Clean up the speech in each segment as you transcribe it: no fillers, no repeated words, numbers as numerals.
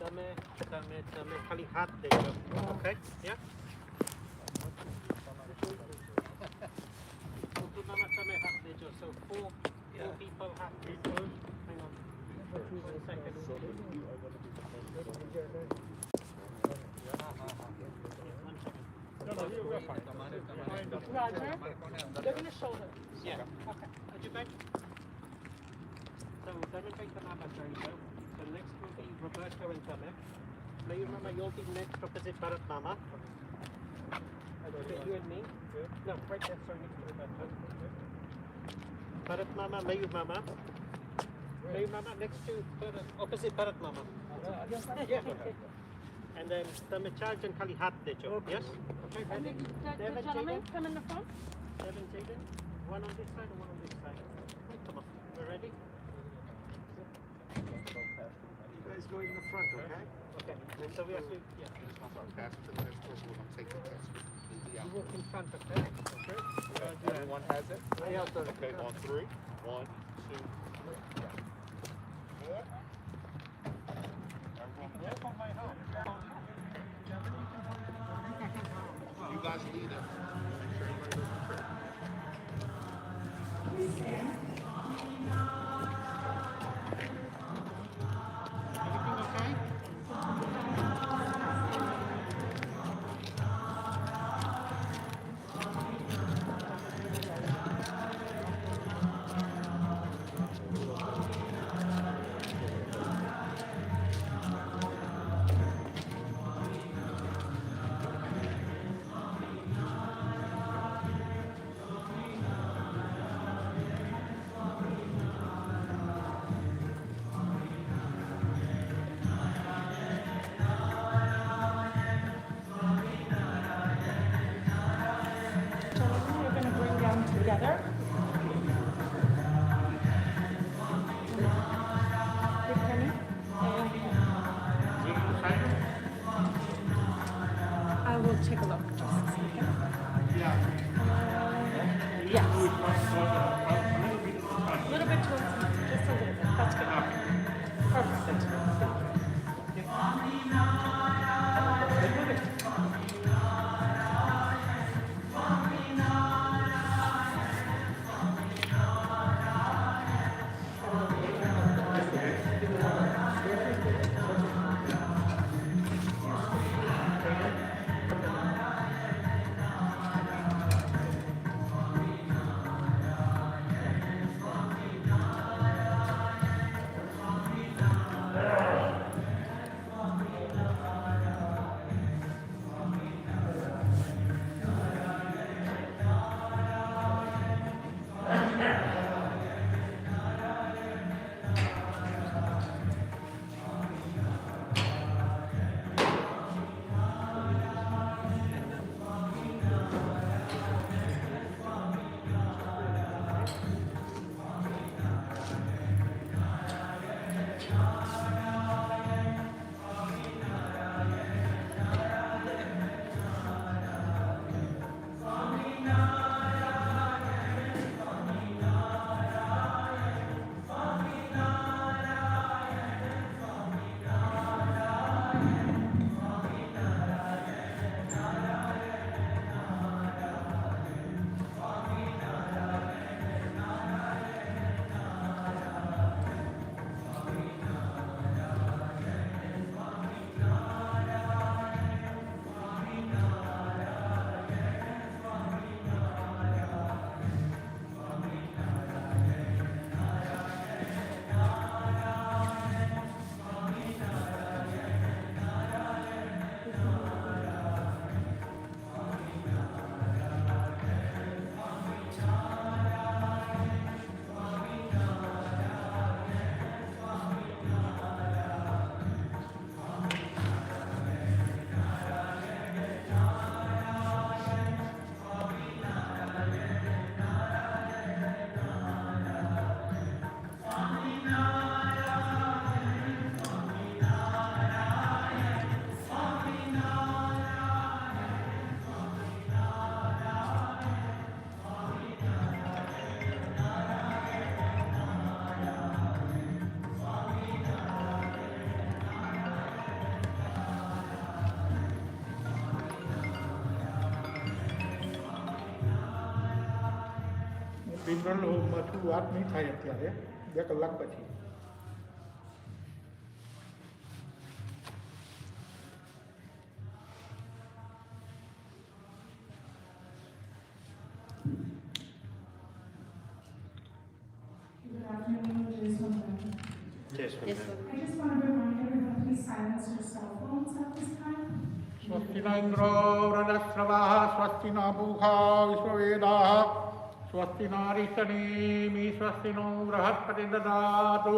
તમે ખાલી હાથ દેજો. Okay? Yeah? કુટુંબમાં તમે હાથ દેજો. So four people have to. Hang on. 1 second. Roger, look in the shoulder. Yeah. Okay. Put your back. So demonstrate the map as you go. So next will be Roberto and Tame. Now you remember you'll be next opposite Bharat Mama. Okay, you and me. No, right there, sorry, next to Roberto. Bharat Mama, Mayur Mama. Mayur Mama next to opposite Bharat Mama. Yeah. And then Tame charge and Kali hat dejo. Yes? Okay, And ready? the gentleman come in the front. Devin, Jaden. One on this side and one on this side. Right, come on. We're ready? You guys go in the front, okay? Okay. So we have to, yeah. You walk in front, okay? Okay. Everyone has it? Yeah, Okay, on 3. 1, 2, 3. You guys lead it. Make sure everybody doesn't trip. Everything okay? Gentlemen, you're going to bring down together. Big penny. I will take a look. Just a second. Yes. A little bit towards, just a little bit. That's good. Perfect. General હોમમાંથી વાત નહીં થાય અત્યારે 2 કલાક પછી. Good afternoon, Swaminarayan. Yes, Yes, ma'am. I just want to remind everyone, please silence your cell phones at this time. स्वस्ति न इंद्रो वृद्धश्रवाः स्वस्ति न पूषा विश्ववेदाः स्वस्ति नारिष्टनेमि स्वस्ति नो बृहस्पति ददातु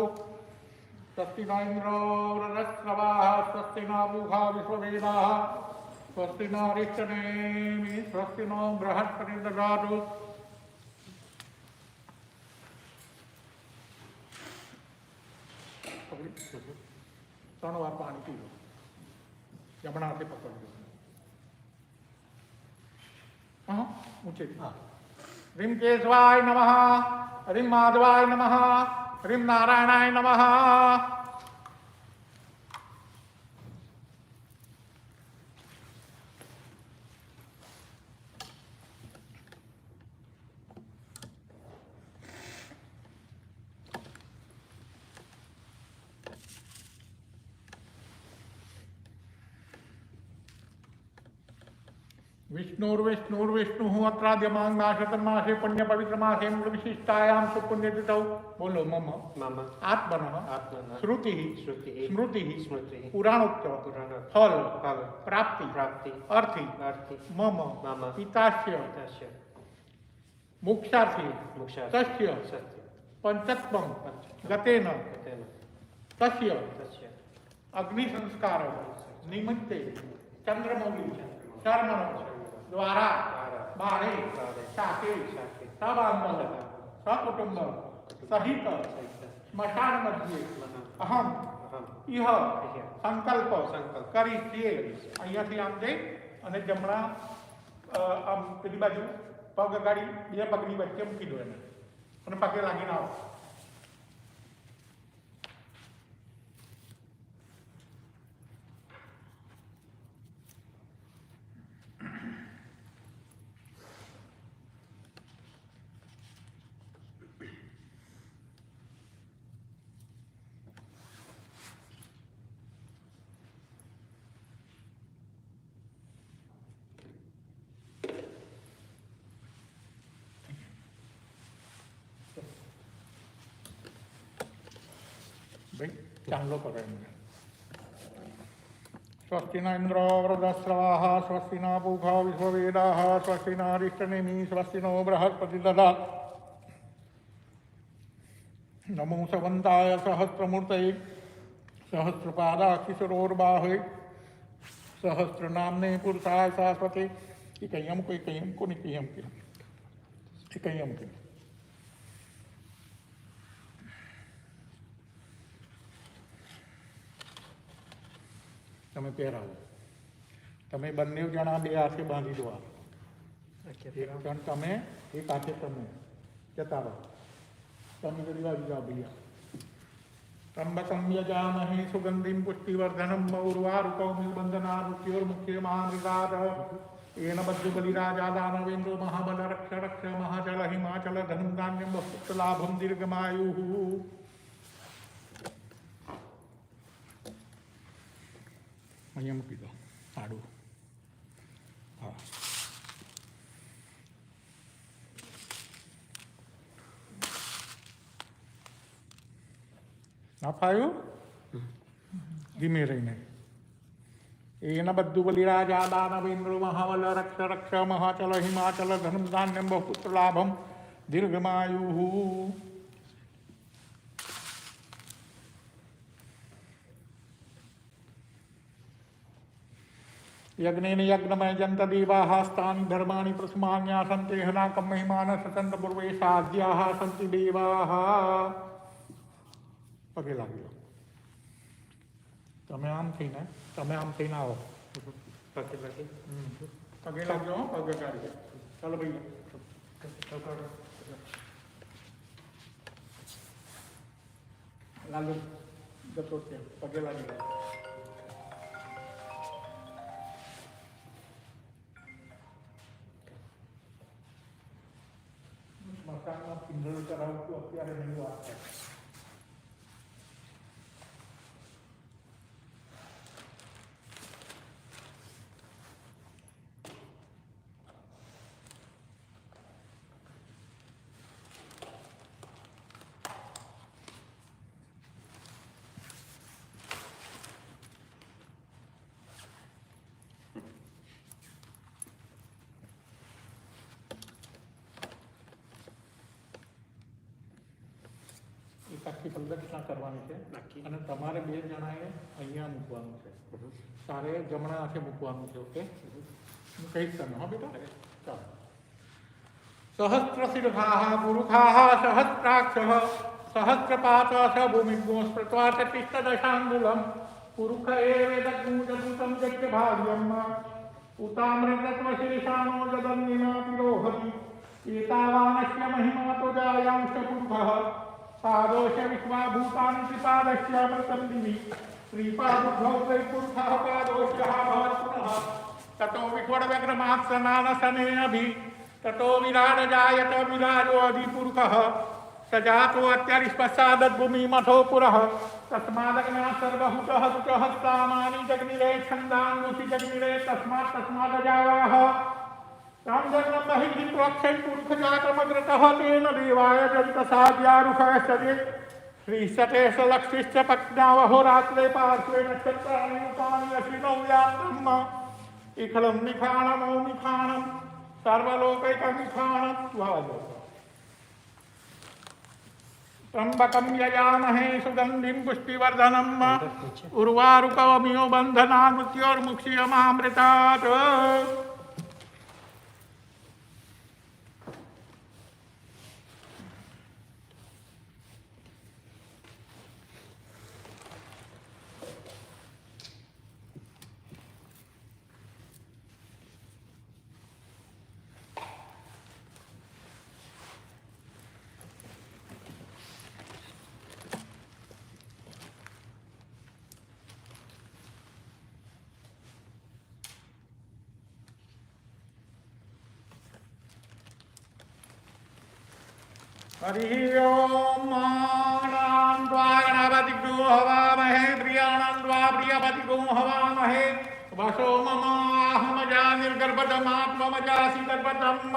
स्वस्ति न इंद्रो वृद्धश्रवाः स्वस्ति न पूषा विश्ववेदाः स्वस्ति नारिष्टनेमि स्वस्ति नो बृहस्पति ददातु. ત્રણ વાર પાણી પી લો. જમણા હાથે પકડજો. હા ઊંચે. રીમ કેશવાય નમઃ, રીમ માધવાય નમઃ, રીમ નારાયણાય નમઃ. विष्णुर्विष्णुर्विष्णुः अत्राद्यमाङ्गाशतर्मासे पुण्यपवित्रमासे विशिष्टायां सुपुण्यतिथौ. बोलो मम मम आत्मनः आत्मनः श्रुतिः श्रुतिः स्मृतिः स्मृतिः पुराणोक्त पुराणोक्त फल फल प्राप्ति प्राप्ति अर्थी अर्थी मम मम पितास्य तस्य मोक्षार्थी मोक्षार्थी तस्य सत्य पंचत्वं पंचत्वं गतेन गतेन तस्य तस्य अग्निसंस्कार निमित्ते चंद्रमौली शर्मण द्वारा बारे शाके सबांधव सकुटुंब सहित स्मशान मध्ये अहम इह संकल्प કરીએ. અહીંયાથી આમ જઈ અને જમણા આમ પેલી બાજુ પગ અગાડી 2 પગની વચ્ચે મૂકી દો એને અને પગે લાગીને આવો. भाई चांगलं करूया म्हणजे. स्वस्ति न इंद्रो वृद्धश्रवाः स्वस्ति न पूषा विश्ववेदाः स्वस्ति न अरिष्टनेमि स्वस्ति नो बृहस्पति ददातु. नमो सवन्ताय सहस्रमूर्तये सहस्रपादाक्षिशरोर्बाहे सहस्रनाम्ने पुरुषाय शाश्वते. एकयं को निकयं के તમે પહેરાવો. તમે બંને જણા 2 હાથે બાંધી દો. એક જણ તમે, એક હાથે તમે જતા રહો. તમે કરી બાજુ જાઓ ભૈયા. ત્રંબકમ યજામહે સુગંધિમ પુષ્ટિવર્ધનમ ઉર્વારુકૌમિર્બંધનારુચ્યોર્मुख्यमामृतात् येन बद्धबलिराजादानवेन्द्रो महाबल रक्ष रक्ष महाचल हिमाचल धनं धान्यं वस्तुलाभं दीर्घमायुः. અહીંયા મૂકી દો આડું. હા ના ફાયું ધીમે રહીને. એના બધું બલિરાજા દાનવેન્દ્ર મહાબલ રક્ષ રક્ષ મહાચલ હિમાચલ ધનમ ધાન્યમ બહુપુત્ર લાભમ દીર્ઘમાયુ. यज्ञेन यज्ञमय जंत देवाः स्थानि धर्माणि प्रस्मान्यासन्ते हनाकं महिमान सतन्त पूर्वे साध्याः सन्ति देवाः. पगे लागी लो. તમે આમ થઈને આવો. पगे लगे પગે લાગજો. પગે કાઢી ચાલો ભાઈ. લાલુ જતો છે. પગે લાગી લો. મકાનમાં સમજણ કરાવતું અત્યારે નહીં વાત થાય. આખી પ્રદક્ષિણા કરવાની છે અને તમારે બે જણાએ અહીંયા મૂકવાનું છે. તારે જમણા હાથે મૂકવાનું છે. ઓકે, હું કહીશ તને. હા બેટા, ચાલો. સહસ્રશિરભાઃ પુરુષાઃ સહસ્રાક્ષઃ સહસ્રપાતઃ ભૂમિભ્યો સ્પૃત્વાર્થતિષ્ઠદશાંગુલમ પુરુષ એવેદગ્મુજભૂतं જગ્યભાવ્યમ ઉતામ્રતત્વશીર્ષાણો જદન્યના તિરોહતિ એતાવાનસ્ય મહિમાતો જાयांश પુરુષઃ पादोष विश्वाभूतानि त्रिपादस्यामृतं दिवि श्रीपादुभौ वै पुरुषः पादोषः भवत्पुनः ततो विह्वडव्यग्रमात्सनानशनेऽभि ततो विराड जायत विराजो अधिपुरुषः स जातो अत्यरिष्पश्चादद्भूमिमथो पुरः तस्मादग्नात् सर्वहुतः दुतः सामानि जग्निरे छन्दाङ्गुषि जग्निरे तस्मादजावाः रामजन्म महिन्द्रोक्षै पुरुषजातमग्रतः तेन देवाय जन्तसाद्यारुषश्चरे श्रीशतेश लक्ष्मीश्च पक्ष्णावहोरात्रे पार्श्वे नक्षत्राणि उपानि अश्विनौ व्याप्तम् इखलं निखाणमौनिखाणं सर्वलोकैकनिखाणं स्वादो त्र्यम्बकं यजामहे सुगन्धिं पुष्टिवर्धनम् उर्वारुकवमियो बन्धनान् मृत्योर्मुक्ष्यमामृतात्. हरि ओम गणपतिगो हवामहे प्रियाणं प्रियपतिगो हवामहे वसो ममाहमजा निर्गर्भदमात्मजासि गर्भदम्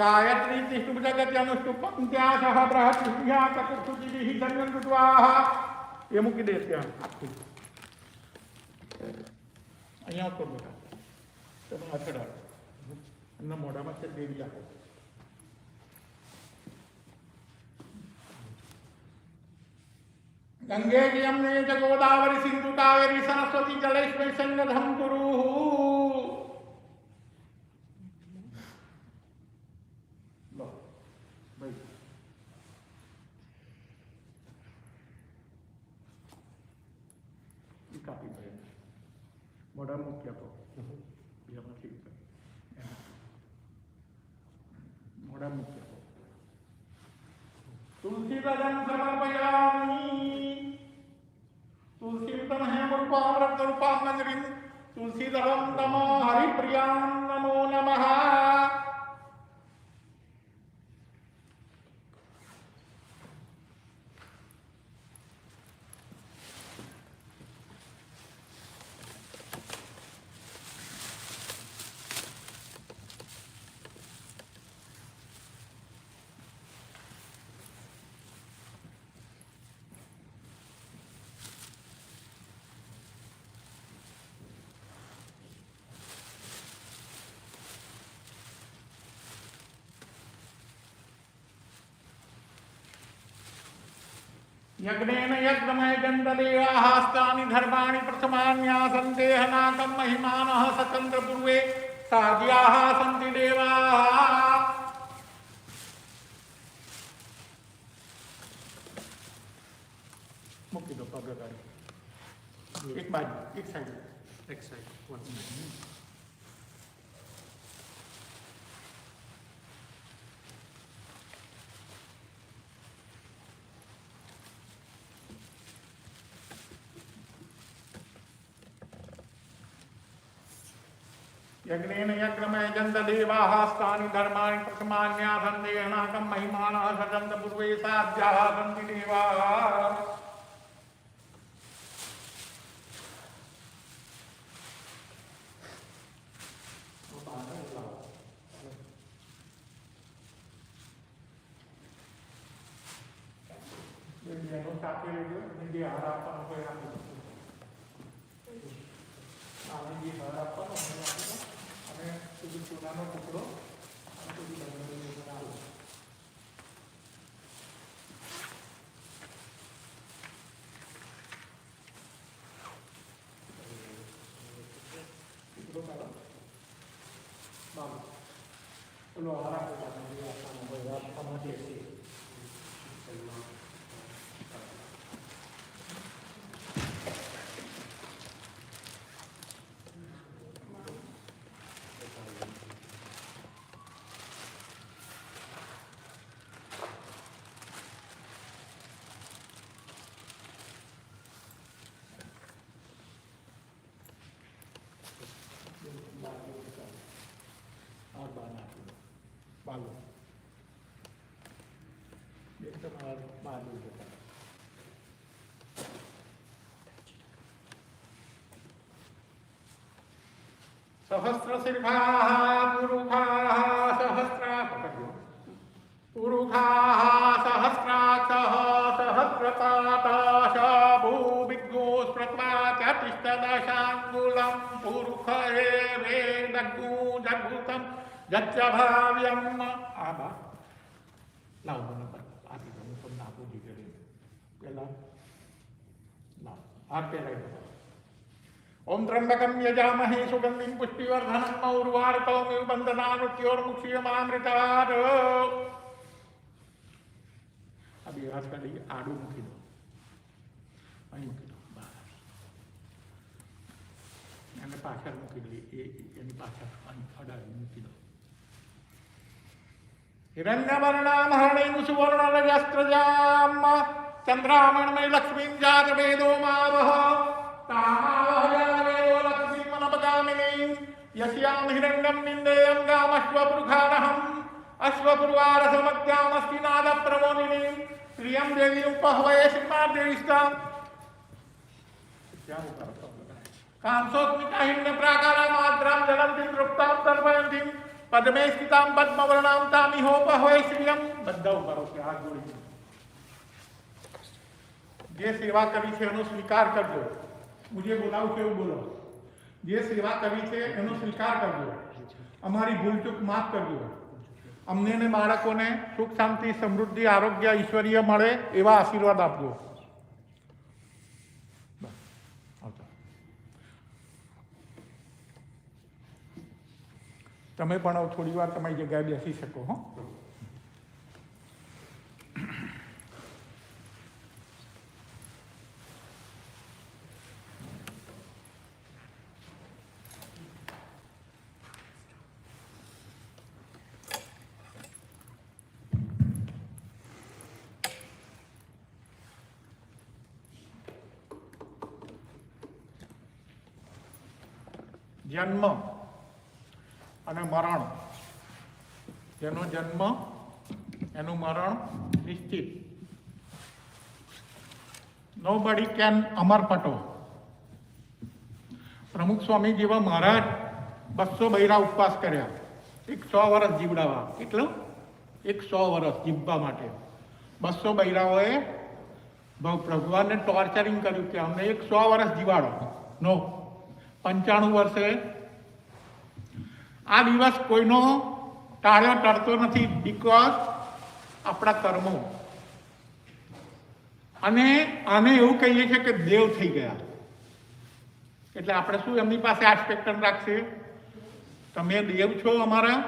गायत्री तिष्ठुप जगत्यनुष्टुपन्त्या सह बृहत्या चतुर्भुजिभिः धन्यन्त्वाः. ये મૂકી દે ત્યાં અહીંયા ઉપર બેટા તમે અથડા એમના મોઢામાં છે દેવી આપો. गंगे यमुने च गोदावरी सिंधु कावेरी सरस्वती जलेस्मिन् सन्निधं कुरुः. लो भाई काफी भाई मोड़ा मुख्य तो ये हम ठीक है मोड़ा मुख्य तो तुलसी दलम समर्पयामि. तुलसीतम हेमरूपामृतरूपामंजरिं तुलसीदलं नमो हरिप्रियां नमो नमः. यज्ञेन यज्ञमय गन्धदेवाः हस्तानि धर्माणि प्रथमान्यासन्ते हनाकं महिमानः सचन्द्रपूर्वे साध्याः सन्ति देवाः. मुक्ति दो पगड़ एक बाजू एक साइड યજ્ઞેન યજ્ઞમયજંત દેવાઃ સ્થાનિ ધર્માણિ પ્રથમાન્યાસંતે અનાકં મહિમાનઃ સજંત પૂર્વે સાધ્યાઃ સન્તિ દેવાઃ. એનો સાથે લેજો અને જે હાર આપવાનો કોઈ આપી દો. આને જે હાર આપવાનો એને આપી દો અને સુધી ચૂનાનો ટુકડો અને સુધી બંને બનાવો. ટુકડો કરો બાબુ પેલો હાર આપો જે આપવાનો હોય આપવામાં જે છે. બાલો એકદમ બાજુ જતા સહસ્રશિર્ભાઃ પુરુષાઃ પુરુષાઃ સહસ્રાક્ષઃ સહસ્રપાદાઃ ભૂવિઘ્નોસ્પ્રત્વાત્યતિષ્ઠદશાંગુલં પુરુષ એવેદગ્ગુજગુતં જચ્ચભાવ્યમ. આ બા લાવ મને આપી દો, હું તમને આપું દીકરી પેલા લાવ હાથ પહેરાવી દો. ઓમ ત્રંબકમ યજામહે સુગંધિં પુષ્ટિવર્ધનમ ઉર્વારુકમિવ બંધનામૃત્યોર્મુક્ષીયમામૃતાत्. આ બે હાથ કાઢી આડું મૂકી દો, અહીં મૂકી દો બહાર એને પાછળ મૂકી દો, એની પાછળ અહીં અડાડી મૂકી દો. હિરણ્યવર્ણામ હરણેન સુવર્ણરજસ્ત્રજામ ચંદ્રામણમય લક્ષ્મીં જાતવેદો માવહ તામાવહ જાતવેદો લક્ષ્મીં મનપગામિનીં યસ્યામ હિરણ્યં નિંદેયં ગામશ્વપૃખાનહં અશ્વપુર્વારસમદ્યામસ્તિ નાદપ્રમોદિનીં શ્રિયં દેવીં ઉપહવયે શ્રીમાદેવીસ્તાં કાંસોસ્મિતાહિન્ય પ્રાકારામાદ્રાં જલંતિં તૃપ્તાં તર્પયંતિં પદ્મે સ્થિતાં પદ્મવર્ણાં તામિહોપહવયે શ્રિયં. બધા ઉભા છે, હાથ જોડી. જે સેવા કરી છે એનો સ્વીકાર કરજો. મુજે બોલાવું છે એવું બોલો. જે સેવા કરી છે એનો સ્વીકાર કરજો. અમારી ભૂલચૂક માફ કરજો. અમને ને બાળકોને સુખ શાંતિ સમૃદ્ધિ આરોગ્ય ઈશ્વરીય મળે એવા આશીર્વાદ આપજો. તમે પણ થોડી વાર તમારી જગ્યાએ બેસી શકો. હો જન્મ અને મરણ, જેનો જન્મ એનું મરણ નિશ્ચિત. નોબડી કેન અમર પટો. પ્રમુખ સ્વામી જેવા મહારાજ 200 બૈરા ઉપવાસ કર્યા, 100 વર્ષ જીવડાવા. કેટલું? 100 વર્ષ જીવવા માટે 200 બૈરાઓએ ભગવાનને ટોર્ચરિંગ કર્યું કે અમને 100 વર્ષ જીવાડો. નો, 95 વર્ષે આ દિવસ કોઈનો ટાળ્યો ટળતો નથી, બીકોઝ આપણા કર્મો. અને આને એવું કહીએ છીએ કે દેવ થઈ ગયા. એટલે આપણે શું એમની પાસે એક્સપેક્ટન રાખશે? તમે દેવ છો અમારા,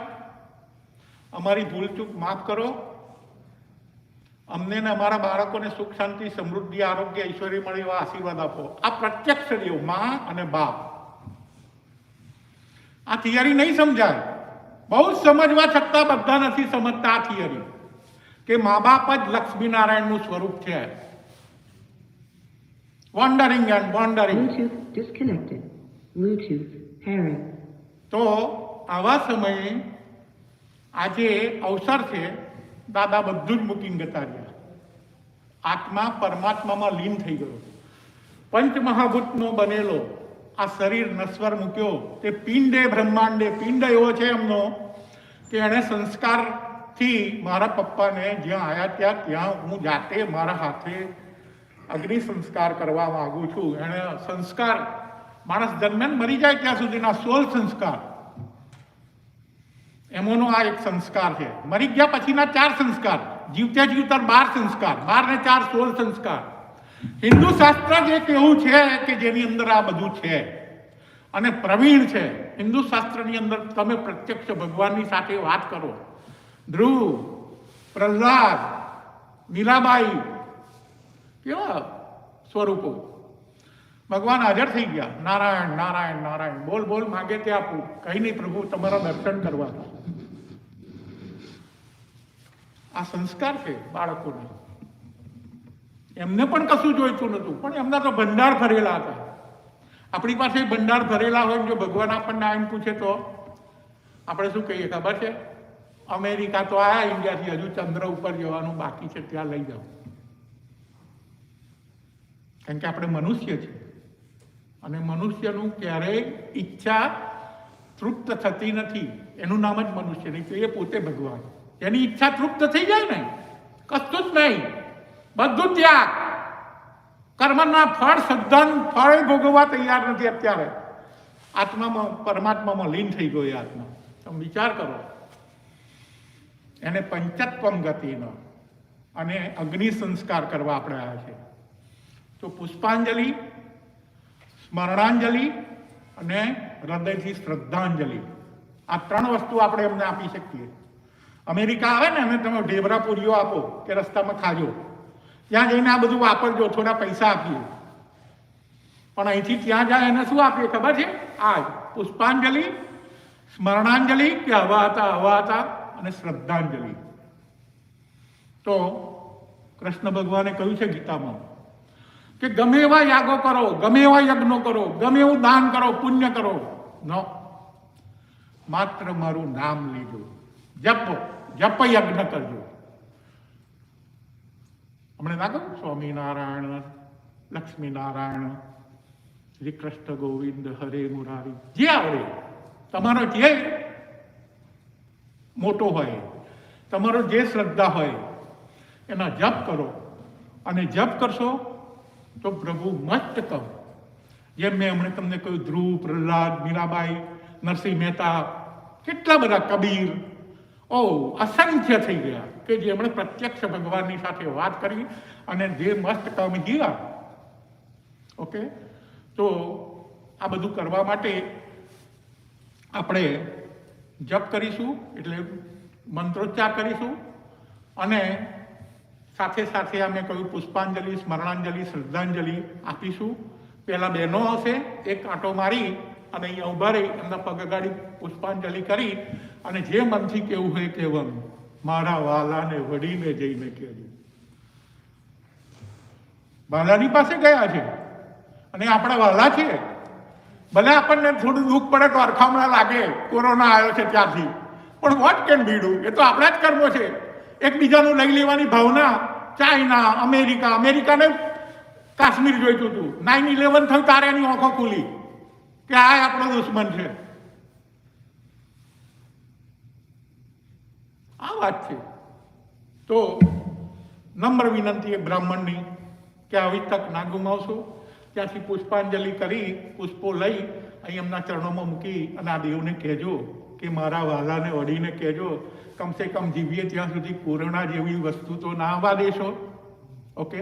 અમારી ભૂલચૂક માફ કરો, અમને ને અમારા બાળકોને સુખ શાંતિ સમૃદ્ધિ આરોગ્ય ઈશ્વરી મળે એવા આશીર્વાદ આપો. આ પ્રત્યક્ષ દેવ, માં અને બાપ. આ થિયરી નહીં સમજાય, બહુ જ સમજવા છતાં બધા નથી સમજતા આ થિયરી કે મા બાપ જ લક્ષ્મીનારાયણનું સ્વરૂપ છે. Wandering and wandering. Bluetooth disconnected. Bluetooth pairing. તો આવા સમયે આજે અવસર છે, દાદા બધું જ મૂકીને જતા રહ્યા. આત્મા પરમાત્મામાં લીન થઈ ગયો. પંચમહાભૂતનો બનેલો આ શરીર નશ્વર મૂક્યો તે પિંડે બ્રહ્માંડે, પિંડ એવો છે એમનો કે એણે સંસ્કારથી મારા પપ્પાને જ્યાં આવ્યા ત્યાં હું જાતે મારા હાથે અગ્નિ સંસ્કાર કરવા માંગુ છું. એણે સંસ્કાર માણસ દરમિયાન મરી જાય ત્યાં સુધીના 16 સંસ્કાર, એમોનો આ એક સંસ્કાર છે. મરી ગયા પછીના 4 સંસ્કાર, જીવતા જીવતા 12 સંસ્કાર, 12 ને 4 16 સંસ્કાર. હિન્દુ શાસ્ત્ર જ એક એવું છે કે જેની અંદર આ બધું છે અને પ્રવીણ છે. હિન્દુ શાસ્ત્રની અંદર તમે પ્રત્યક્ષ ભગવાનની સાથે વાત કરો. ધ્રુવ, પ્રહલાદ, મીરાબાઈ, કેવા સ્વરૂપો. ભગવાન હાજર થઈ ગયા. નારાયણ નારાયણ નારાયણ, બોલ બોલ માગે તે આપું. કઈ નહીં પ્રભુ, તમારા દર્શન કરવા. આ સંસ્કાર છે બાળકોને. એમને પણ કશું જોઈતું નહોતું, પણ એમના તો ભંડાર ભરેલા હતા. આપણી પાસે ભંડાર ભરેલા હોય, જો ભગવાન આપણને આવીને પૂછે તો આપણે શું કહીએ ખબર છે? અમેરિકા તો આયા ઇન્ડિયાથી, હજુ ચંદ્ર ઉપર જવાનું બાકી છે, ત્યાં લઈ જાઓ. કારણ કે આપણે મનુષ્ય છીએ અને મનુષ્યનું ક્યારેય ઈચ્છા તૃપ્ત થતી નથી. એનું નામ જ મનુષ્ય, નહીં તો એ પોતે ભગવાન. એની ઈચ્છા તૃપ્ત થઈ જાય ને, કશું જ નહીં, બધું ત્યાગ. કર્મના ફળ, સદ્ધાન ફળ ભોગવવા તૈયાર નથી. અત્યારે આત્મામાં પરમાત્મામાં લીન થઈ ગયો એ આત્મા. તમે વિચાર કરો, એને પંચત્વમ ગતિનો અને અગ્નિ સંસ્કાર કરવા આપણે આવ્યા છે. તો પુષ્પાંજલિ, સ્મરણાંજલિ અને હૃદયથી શ્રદ્ધાંજલિ, આ 3 વસ્તુ આપણે એમને આપી શકીએ. અમેરિકા આવે ને અને તમે ઢેબરા પૂરીઓ આપો કે રસ્તામાં ખાજો, ત્યાં જઈને આ બધું વાપરજો, થોડા પૈસા આપીએ. પણ અહીંથી ત્યાં જાય એને શું આપીએ ખબર છે? આ પુષ્પાંજલિ, સ્મરણાંજલિ કે આવા હતા અને શ્રદ્ધાંજલિ. તો કૃષ્ણ ભગવાને કહ્યું છે ગીતામાં કે ગમે એવા યાગો કરો, ગમે એવા યજ્ઞો કરો, ગમે એવું દાન કરો, પુણ્ય કરો, નો, માત્ર મારું નામ લેજો, જપ યજ્ઞ કરજો. હમણાં ના કહું, સ્વામિનારાયણ, લક્ષ્મીનારાયણ, શ્રી કૃષ્ણ ગોવિંદ, હરે મુરારી, જે આવડે તમારો, જે મોટો હોય, તમારો જે શ્રદ્ધા હોય એના જપ કરો. અને જપ કરશો તો પ્રભુ મસ્ત કહો. જેમ મેં હમણાં તમને કહ્યું, ધ્રુવ, પ્રહલાદ, મીરાબાઈ, નરસિંહ મહેતા, કેટલા બધા, કબીર, અસંખ્ય થઈ ગયા કે જેમણે પ્રત્યક્ષ ભગવાનની સાથે વાત કરી અને જે મસ્ત કામ જીવ્યા. ઓકે, તો આ બધું કરવા માટે આપણે જપ કરીશું, એટલે મંત્રોચ્ચાર કરીશું અને સાથે સાથે અમે કહ્યું પુષ્પાંજલિ, સ્મરણાંજલિ, શ્રદ્ધાંજલિ આપીશું. પહેલા બહેનો આવશે, એક આંટો મારી અને અહીંયા ઉભા રહી એમના પગ અગાડી પુષ્પાંજલિ કરી અને જે મનથી કેવું હોય કહેવાનું. મારા વાલાને વડીને જઈને કહેજો. વાલાની પાસે ગયા છે અને આપણા વાલા છે. ભલે આપણને થોડું દુઃખ પડે તો અરખામણા લાગે, કોરોના આવ્યો છે ત્યારથી, પણ વોટ કેન બી ડુ, એ તો આપણા જ કર્મો છે. એકબીજાનું લઈ લેવાની ભાવના. ચાઇના, અમેરિકાને કાશ્મીર જોઈતું હતું, 9/11 થયું તારે એની આંખો ખુલી કે આ આપણો દુશ્મન છે. આ વાત છે. તો નમ્ર વિનંતી એ બ્રાહ્મણની કે આવી તક ના ગુમાવશો. ત્યાંથી પુષ્પાંજલિ કરી, પુષ્પો લઈ અહીં એમના ચરણોમાં મૂકી અને આ દેવને કહેજો કે મારા વાલાને વળીને કહેજો, કમસે કમ જીવીએ ત્યાં સુધી કોરોના જેવી વસ્તુ તો ના આવવા દેશો. ઓકે,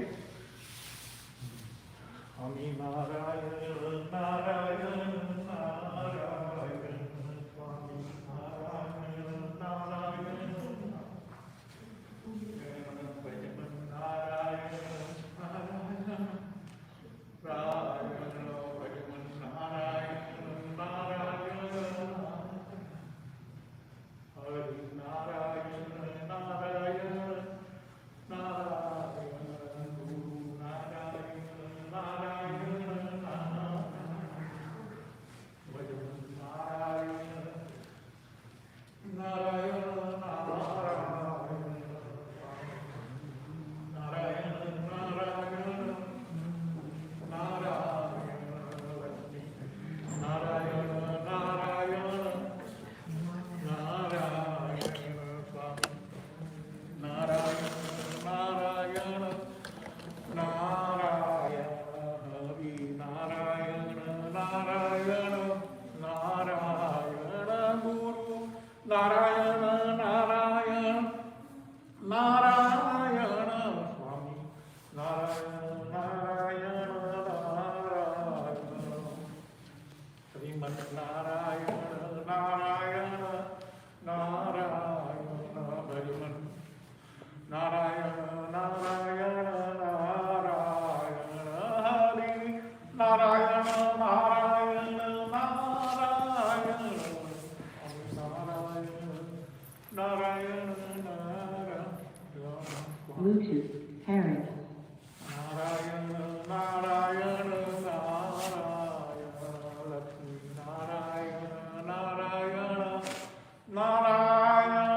નારાયણ નારાયણ નારાયણ, સ્વામિનારાયણ નારાયણ શ્રીમન નારાયણ નારાયણ નારાયણ ભજમન નારાયણ નારાયણ નારાયણ હરિ નારાયણ નારાયણ નારાયણ નારાયણ નારાયણ નારાયણ Bluetooth pairing. નારાયણ નારાયણ નારાયણ લક્ષ્મી નારાયણ નારાયણ નારાયણ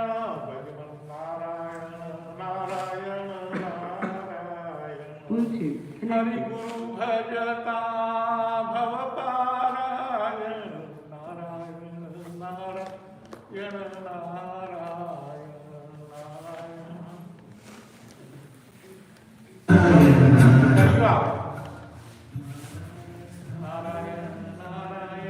ભગવાન નારાયણ નારાયણ નારાયણ Bluetooth હરિ connected. ગુરુ ભજતા ભવ પારાયણ નારાયણ નારાયણ નારાયણ નારાયણ નારાયણ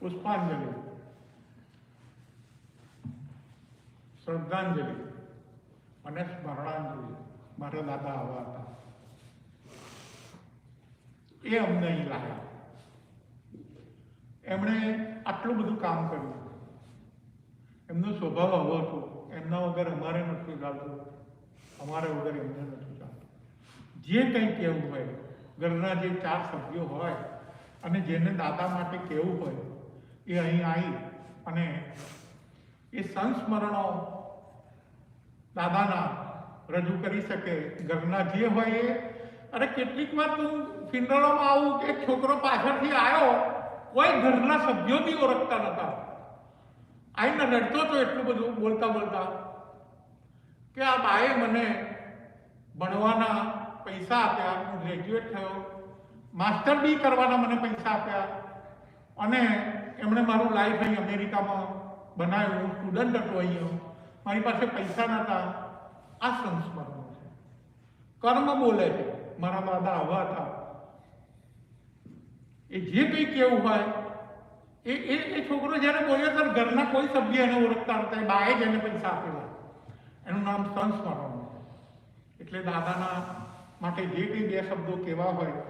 પુષ્પાંજલિ, શ્રદ્ધાંજલિ અને સ્મરણાંજલિ મારા દાદા આવા હતા. એ અમને અહીં લાવ્યા. એમણે આટલું બધું કામ કર્યું. એમનો સ્વભાવ આવો હતો, એમના વગર અમારે નથી ચાલતું, અમારે વગર એમને નથી ચાલતું. જે કંઈ કહેવું હોય, ઘરના જે 4 સભ્યો હોય અને જેને દાદા માટે કહેવું હોય એ અહીં આવી અને એ સંસ્મરણો દાદાના રજૂ કરી શકે. ઘરના જે હોય એ, અરે કેટલીક વાર તું ફિનરલોમાં આવું કે છોકરો પાછળથી આવ્યો, કોઈ ઘરના સભ્યો બી ઓળખતા નતા, આવીને રડતો હતો એટલું બધું બોલતા બોલતા કે આ બાએ મને ભણવાના પૈસા આપ્યા, હું ગ્રેજ્યુએટ થયો, માસ્ટર બી કરવાના મને પૈસા આપ્યા અને એમણે મારું લાઈફ અહીં અમેરિકામાં બનાવ્યું. હું સ્ટુડન્ટ હતો અહીંયા, મારી પાસે પૈસા નહોતા. આ સંસ્મરણો છે, કર્મ બોલે છે. મારા દાદા આવા હતા. એ જે કંઈ કેવું હોય એ છોકરો જ્યારે બોલ્યો ત્યારે ઘરના કોઈ સભ્ય એને ઓળખતા નતા. એ બાએ જ એને પૈસા આપેલા. એનું નામ સંસ્મરણ. એટલે દાદાના માટે જે કંઈ 2 શબ્દો કહેવા હોય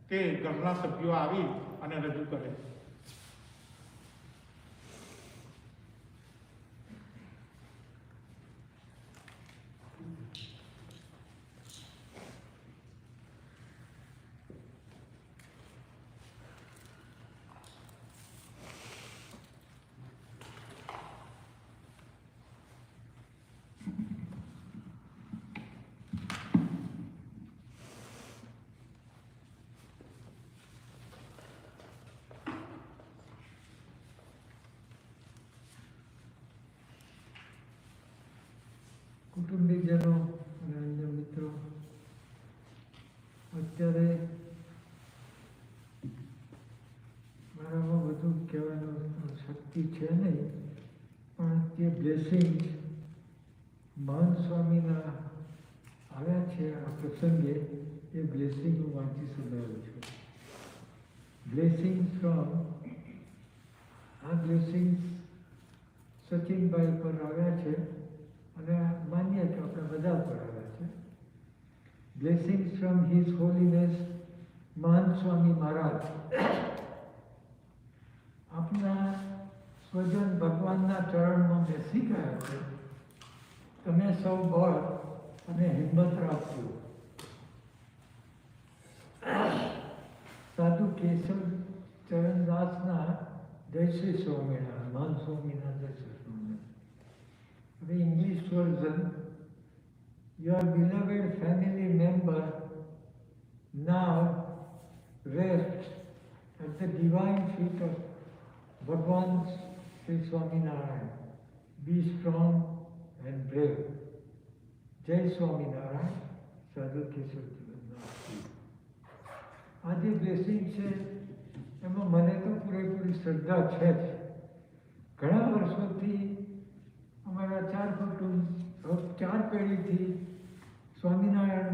તે ઘરના સભ્યો આવી અને રજૂ કરે. છે નહીં, પણ તે બ્લેસિંગ્સ મહંત સ્વામીના આવ્યા છે આ પ્રસંગે, એ બ્લેસિંગ હું વાંચી સંભળાવું છું. બ્લેસિંગ્સ ફ્રોમ, આ બ્લેસિંગ્સ સચિનભાઈ પર આવ્યા છે અને માનીએ કે આપણે બધા પર આવ્યા છે. બ્લેસિંગ્સ ફ્રોમ હિઝ હોલીનેસ મહંત સ્વામી મહારાજ. આપના સ્વજન ભગવાનના ચરણમાં બેસી ગયા છે. તમે સૌ બળ અને હિંમત રાખજો. સાધુ કેશવ ચરણદાસના જય શ્રી સ્વામિનારાયણ, મહંત સ્વામીના જય Shri Swaminarayan. The English version, your beloved family member now rests at the divine feet of Bhagwan Sri Swaminarayan. Be strong and brave. Jai Swaminarayan, Sadhu Keshav Chandra. આ જે બ્લેસિંગ છે એમાં મને તો પૂરેપૂરી શ્રદ્ધા છે જ. ઘણા વર્ષોથી અમારા 4 કુટુંબ 4 પેઢીથી સ્વામિનારાયણ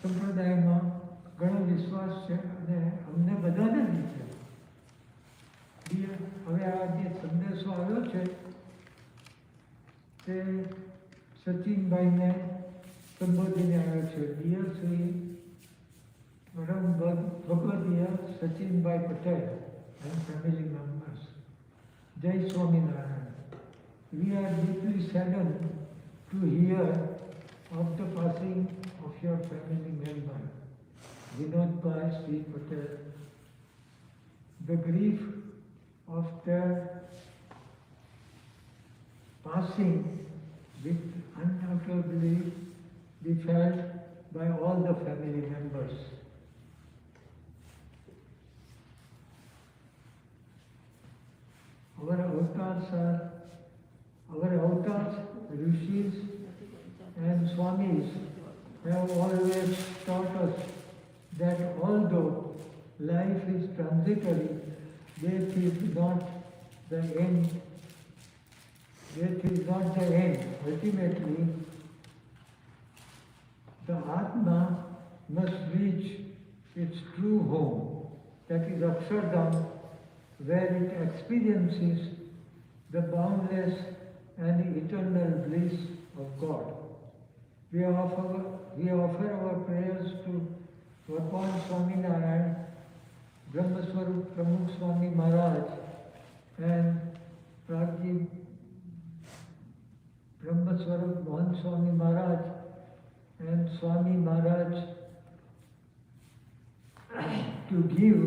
સંપ્રદાયમાં ઘણો વિશ્વાસ છે અને અમને બધાને બી છે. હવે આ જે સંદેશો આવ્યો છે તે સચિનભાઈને સંબોધીને આવ્યો છે. ડિયર શ્રી પરમ ભગવદીય Sachinbhai Patel and family members, Jai Swaminarayan. We are deeply saddened to hear of the passing of your family member, Vinodbhai Sri Patel. The grief of their passing will undoubtedly be felt by all the family members. Our avatars, rishis and swamis have always taught us that although life is transitory, death is not the end. Death is not the end. Ultimately, the Atma must reach its true home, that is Akshardham, where it experiences the boundless and eternal bliss of God. We offer our prayers to Bhagwan Swaminarayan, Brahmaswarup Pramukh Swami Maharaj and Pragji Brahmaswarup Mohan Swami Maharaj and Swami Maharaj to give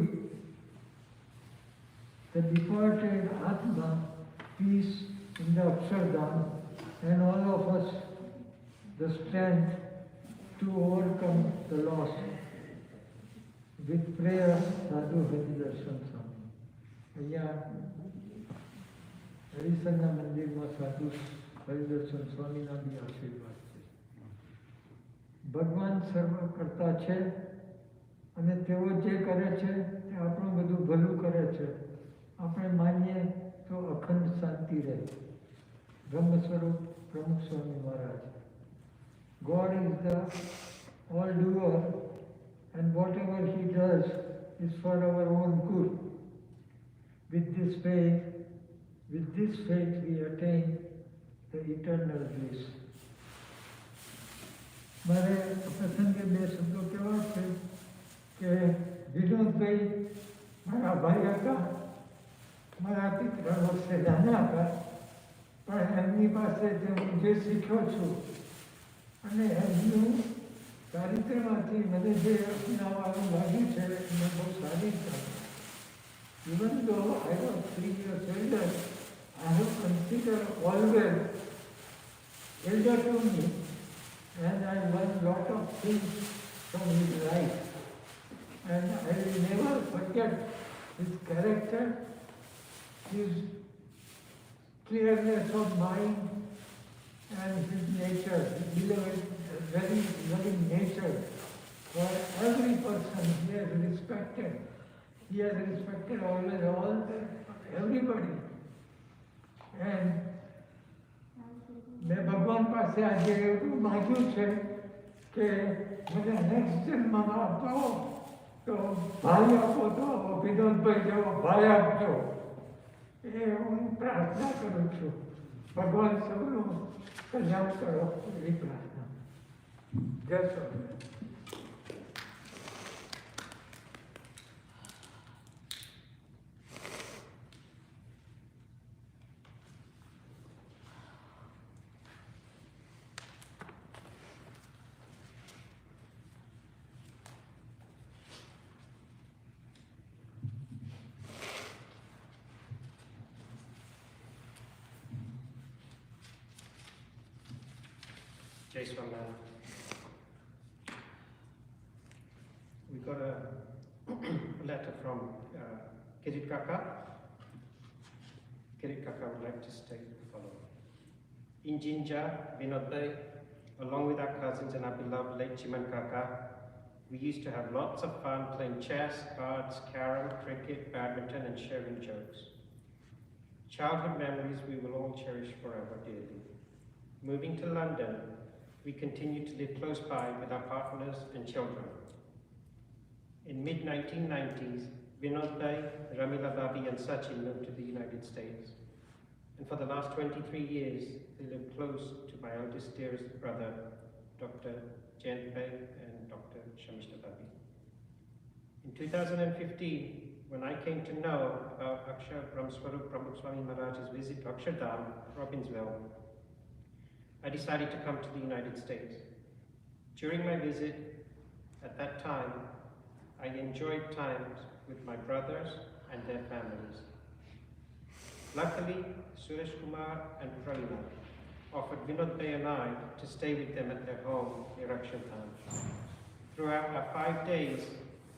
the departed Atma peace in the Akshardham and all of us the strength to overcome the loss. With prayer, Sadhu Haridarshan Swami. અહીંયા હરિસરના મંદિરમાં સાધુ હરિદર્શન સ્વામીના બી આશીર્વાદ છે. ભગવાન સર્વકર્તા છે અને તેઓ જે કરે છે તે આપણું બધું ભલું કરે છે. આપણે માનીએ તો અખંડ શાંતિ રહે. બ્રહ્મ સ્વરૂપ પ્રમુખ Swami Maharaj. God is the all-doer and whatever he does is for our own good. With this faith we attain the eternal bliss. મારે પ્રસંગે 2 શબ્દો કહેવા છે કે વિનોદભાઈ મારા ભાઈ હતા, મારાથી 3 વર્ષે નાના હતા, પણ એમની પાસે જે શીખ્યો છું અને એમનું ચારિત્રમાંથી મને જે અપનાવવાનું લાગ્યું છે એને બહુ સારી રીતે. Even though I was 3 years older, I have considered always elder to me and I learned lot of things from his life. And I will never forget his character, his clearness of mind and his nature, his beloved, very loving nature for every person he has respected. He has respected always everybody. And મેં ભગવાન પાસે આજે એવું માગ્યું છે કે મને next જન્મમાં આપો તો ભાઈ આપો તો વિનોદભાઈ જેવો ભાઈ આપજો એ હું પ્રાર્થના કરું છું. ભગવાન સૌનું કલ્યાણ કરો એવી પ્રાર્થના. જય Swaminarayan. Jai Swaminarayan. We got a letter from Kirit Kaka. Kirit Kaka would like to state the following. In Jinja, Vinodbhai, along with our cousins and our beloved late Chiman Kaka, we used to have lots of fun playing chess, cards, carom, cricket, badminton, and sharing jokes. Childhood memories we will all cherish forever dearly. Moving to London, we continued to live close by with our partners and children. In mid-1990s, Vinodbhai, Ramila Babi and Sachin moved to the United States. And for the last 23 years, they lived close to my eldest dearest brother, Dr. Jayantbhai and Dr. Shamishta Babi. In 2015, when I came to know about Akshar Brahmswarup Pramukh Swami Maharaj's visit to Akshardham, Robbinsville, I decided to come to the United States. During my visit, at that time, I enjoyed times with my brothers and their families. Luckily, Suresh Kumar and Pralina offered Vinodbhai and I to stay with them at their home near Akshardham. Throughout our 5 days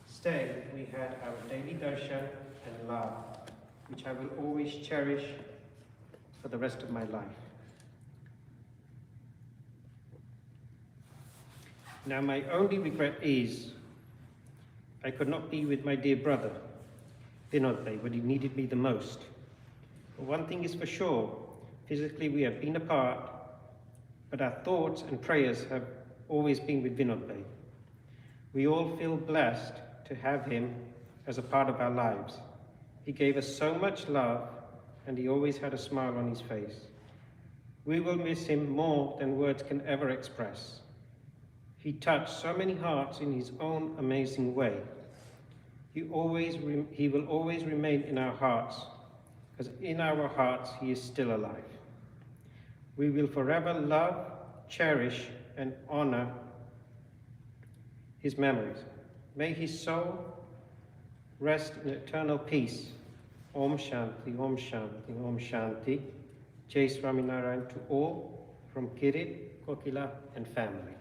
stay, we had our daily darshan and love, which I will always cherish for the rest of my life. Now, my only regret is I could not be with my dear brother, Vinodbhai, when he needed me the most. But one thing is for sure, physically we have been apart, but our thoughts and prayers have always been with Vinodbhai. We all feel blessed to have him as a part of our lives. He gave us so much love, and he always had a smile on his face. We will miss him more than words can ever express. He touched so many hearts in his own amazing way. He will always remain in our hearts, because in our hearts he is still alive. We will forever love, cherish, and honor his memories. May his soul rest in eternal peace. Om Shanti, Om Shanti, Om Shanti. Jai Swaminarayan to all from Kirit, Kokila, and family.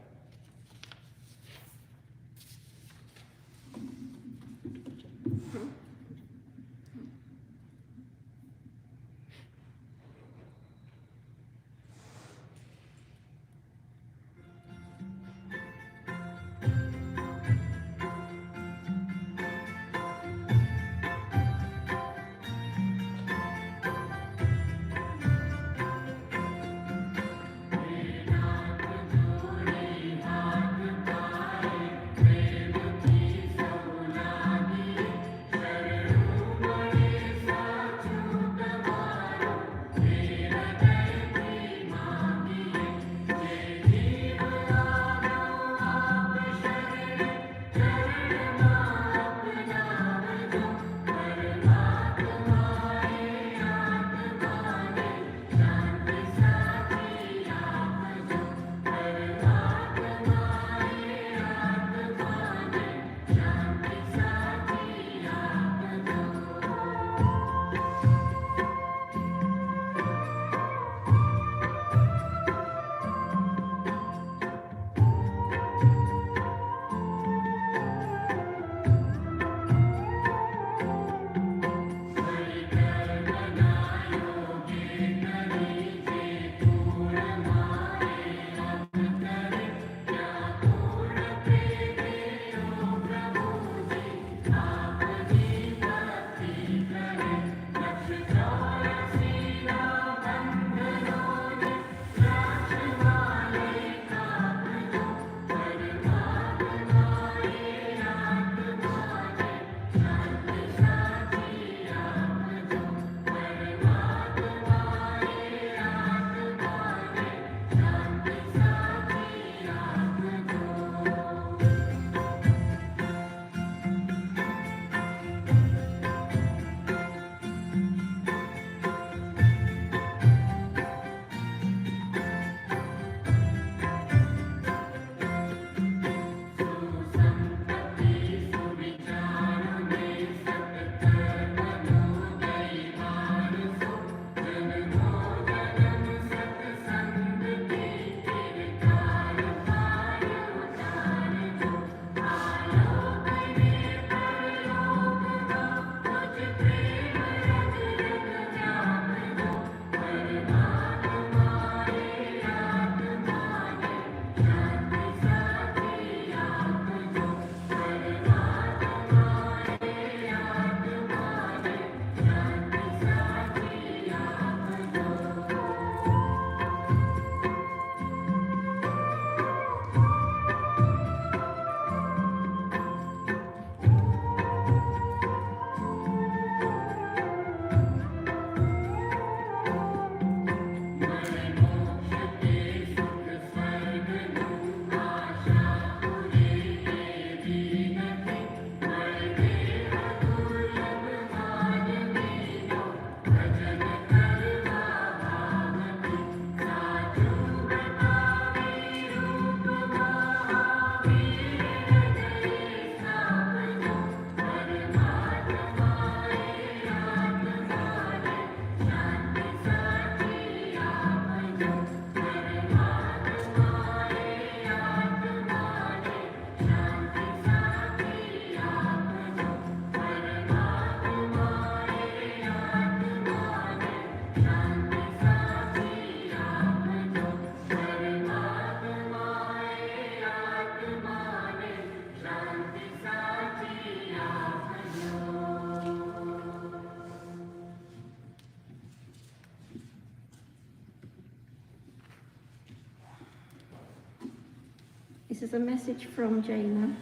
This is a message from Jaina.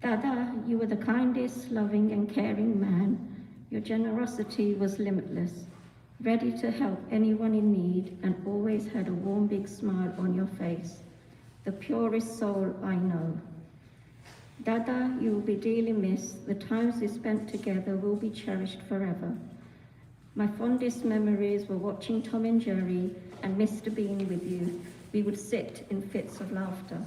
Dada, you were the kindest, loving and caring man. Your generosity was limitless, ready to help anyone in need and always had a warm big smile on your face. The purest soul I know. Dada, you will be dearly missed. The times we spent together will be cherished forever. My fondest memories were watching Tom and Jerry and Mr. Bean with you. We would sit in fits of laughter.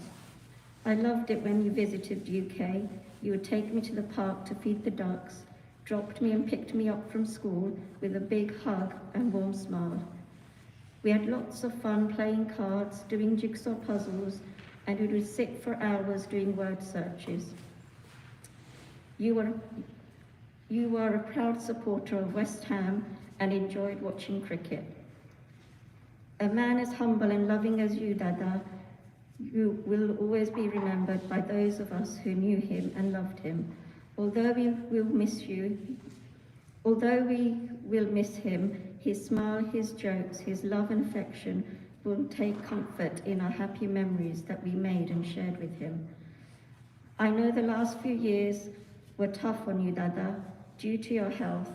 I loved it when you visited UK. You would take me to the park to feed the ducks, dropped me and picked me up from school with a big hug and warm smile. We had lots of fun playing cards, doing jigsaw puzzles, and we would sit for hours doing word searches. You were a proud supporter of West Ham and enjoyed watching cricket. A man as humble and loving as you, Dada, you will always be remembered by those of us who knew him and loved him. Although we will miss him, his smile, his jokes, his love and affection will take comfort in our happy memories that we made and shared with him. I know the last few years were tough on you, Dada, due to your health,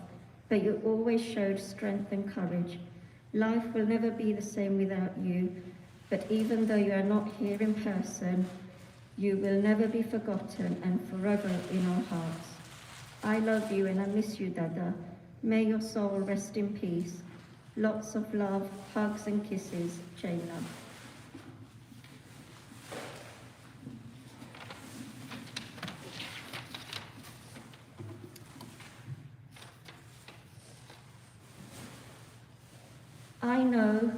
but you always showed strength and courage. Life will never be the same without you, but even though you are not here in person, you will never be forgotten and forever in our hearts. I love you and I miss you, Dada. May your soul rest in peace. Lots of love, hugs and kisses, Jaina. I know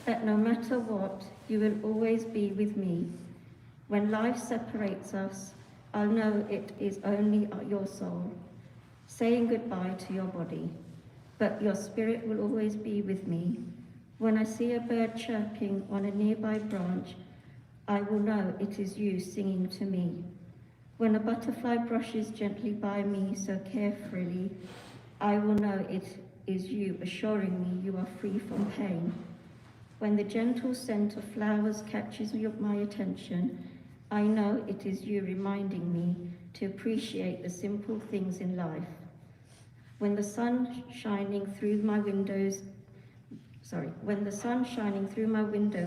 that no matter what, you will always be with me. When life separates us, I'll know it is only your soul, saying goodbye to your body. But your spirit will always be with me. When I see a bird chirping on a nearby branch, I will know it is you singing to me. When a butterfly brushes gently by me so carefully, I will know it is you assuring me you are free from pain. When the gentle scent of flowers catches my attention, I know it is you reminding me to appreciate the simple things in life. When the sun shining through my window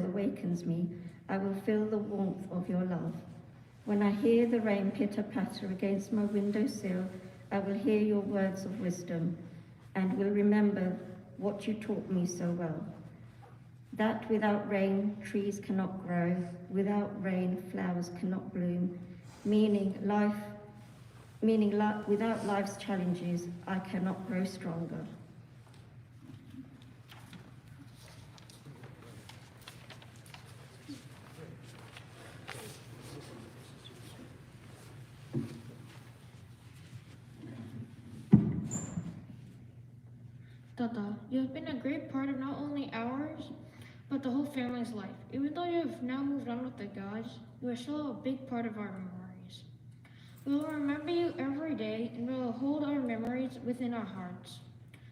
awakens me, I will feel the warmth of your love. When I hear the rain pitter-patter against my windowsill, I will hear your words of wisdom and will remember what you taught me so well. That without rain, trees cannot grow, without rain, flowers cannot bloom, meaning without life's challenges, I cannot grow stronger. Dada, you have been a great part of not only ours, but the whole family's life. Even though you have now moved on with the gods, you are still a big part of our memories. We will remember you every day, and we will hold our memories within our hearts.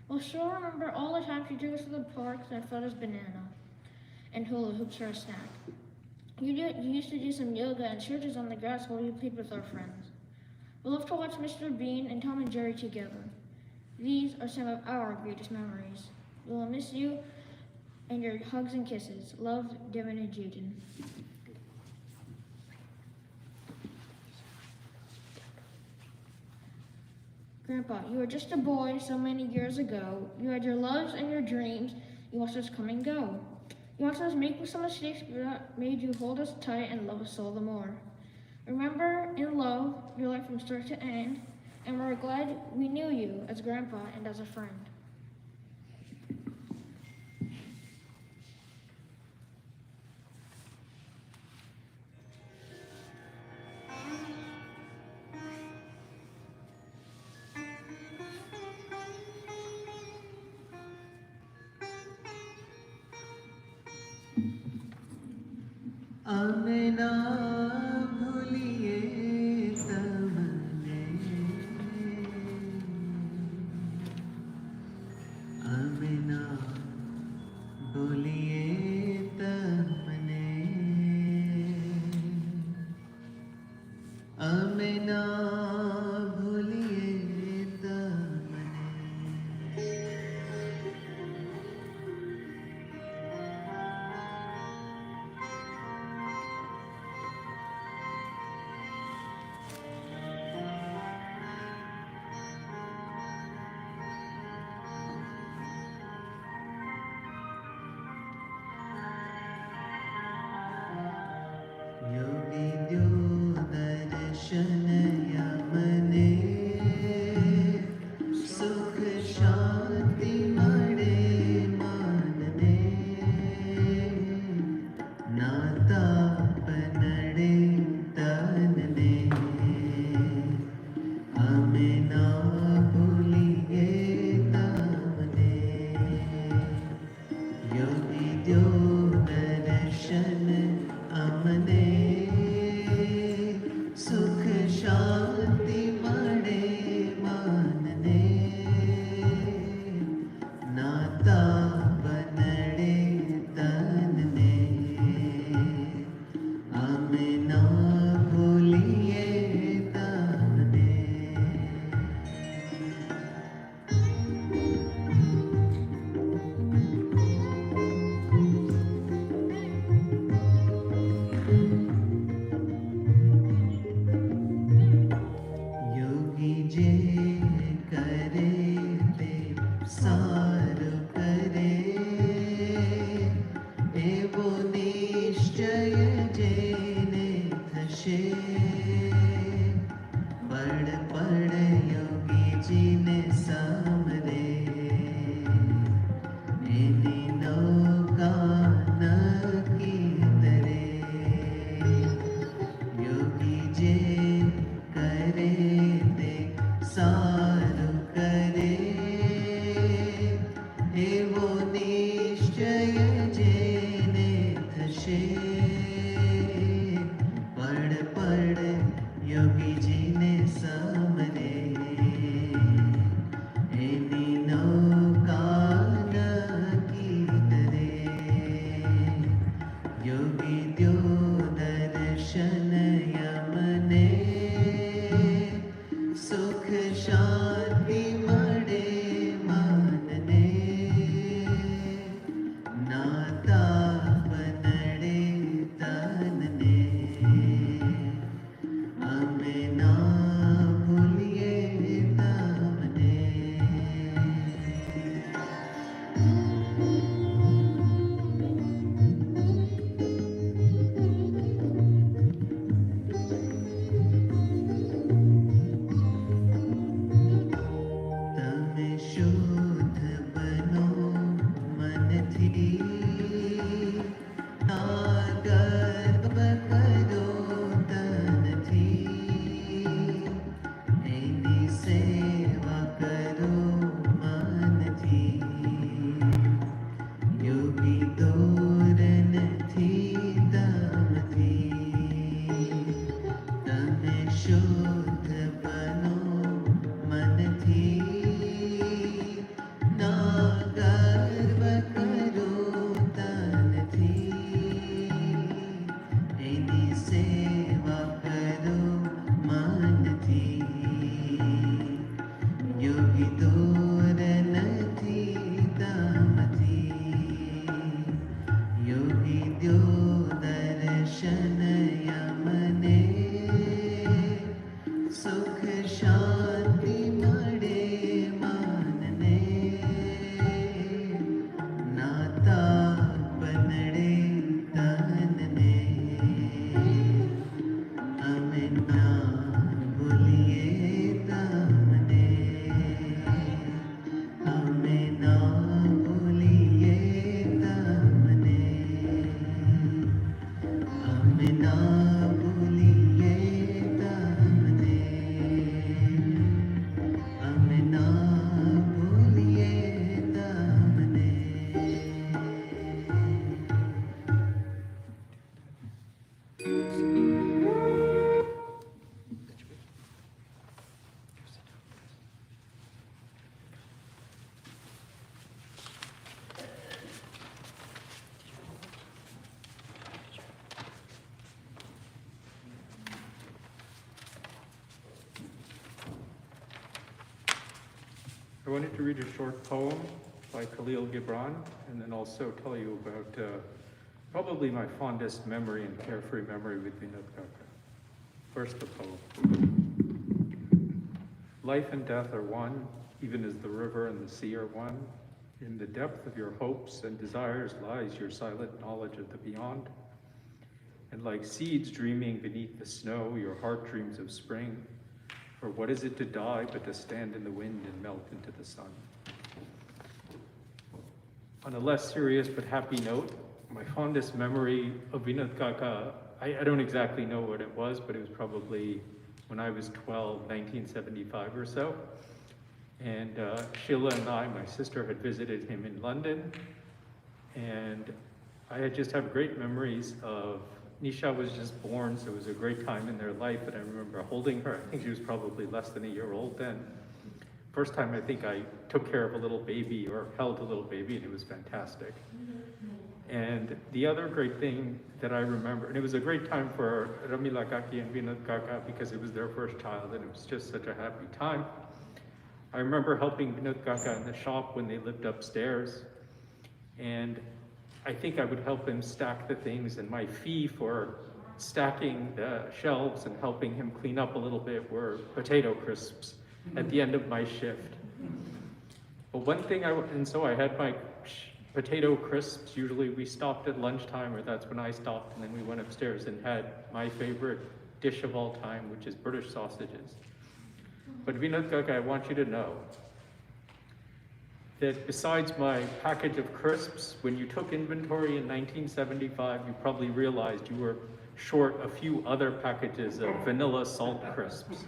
We'll still remember all the times you took us to the parks and fed us banana and hula hoops for a snack. You used to do some yoga and stretches on the grass while we played with our friends. We love to watch Mr. Bean and Tom and Jerry together. These are some of our greatest memories. We will miss you and your hugs and kisses. Love, Devin and Jaden. Grandpa, you were just a boy so many years ago. You had your loves and your dreams. You watched us come and go. You watched us make some mistakes, but that made you hold us tight and love us all the more. Remember and love your life from start to end, and we're glad we knew you as Grandpa and as a friend. Amena भूलिए तमने आमेना भूलिए तमने द्यो दर्शन अमने सुख शांति मणे मानने नाता बनड़े तनने हमें ना भूलिए तमने योगी जे करे ते सारु करे एवो निश्चय जेने थशे पड़ पड़ योगी जी ने सामरे एनी नौका नकी तरे योगी जे करे ते सारु करे एवो निश्चय जेने थशे पड़ पड़ योगी जी ने सामरे एनी नौका नकी तरे योगी द्यो दर्शन यमने सुख शांति मणे मानने नाता बनड़े तनने हमें ना भूलिए तमने तमे शुद्ध बनो मन थी गर्व करो तन थी एनी सेवा करो मन थी योगी तोरन थी तम थी तमे शुद्ध बनो मन थी ना गर्व करो तन थी एनी सेवा करो मन थी योगी तोरन थी तम थी योगी द्यो दर्शन यमने सुख शांति मणे मानने नाता बनड़े तनने हमें ना भूलिए तमने हमें ना भूलिए तमने हमें ना भूलिए तमने हमें ना भूलिए तमने I wanted to read a short poem by Khalil Gibran and then also tell you about probably my fondest memory and carefree memory with Vinodbhai. First, the poem. Life and death are one, even as the river and the sea are one. In the depth of your hopes and desires lies your silent knowledge of the beyond. And like seeds dreaming beneath the snow, your heart dreams of spring. For what is it to die but to stand in the wind and melt into the sun? On a less serious but happy note, my fondest memory of Vinod Kaka, I don't exactly know what it was, but it was probably when I was 12, 1975 or so. And Sheila and I, my sister, had visited him in London. And I just have great memories of, Nisha was just born, so it was a great time in their life, and I remember holding her. I think she was probably less than a year old then. First time I think I took care of a little baby or held a little baby, and it was fantastic. And the other great thing that I remember, and it was a great time for Ramila Kaki and Vinod Kaka because it was their first child, and it was just such a happy time. I remember helping Vinod Kaka in the shop when they lived upstairs, and I think I would help him stack the things, and my fee for stacking the shelves and helping him clean up a little bit were potato crisps at the end of my shift. But one thing so I had my potato crisps. Usually we stopped at lunchtime, or that's when I stopped, and then we went upstairs and had my favorite dish of all time, which is British sausages. But Vinod Kaka, I want you to know that besides my package of crisps, when you took inventory in 1975, you probably realized you were short a few other packages of vanilla salt crisps.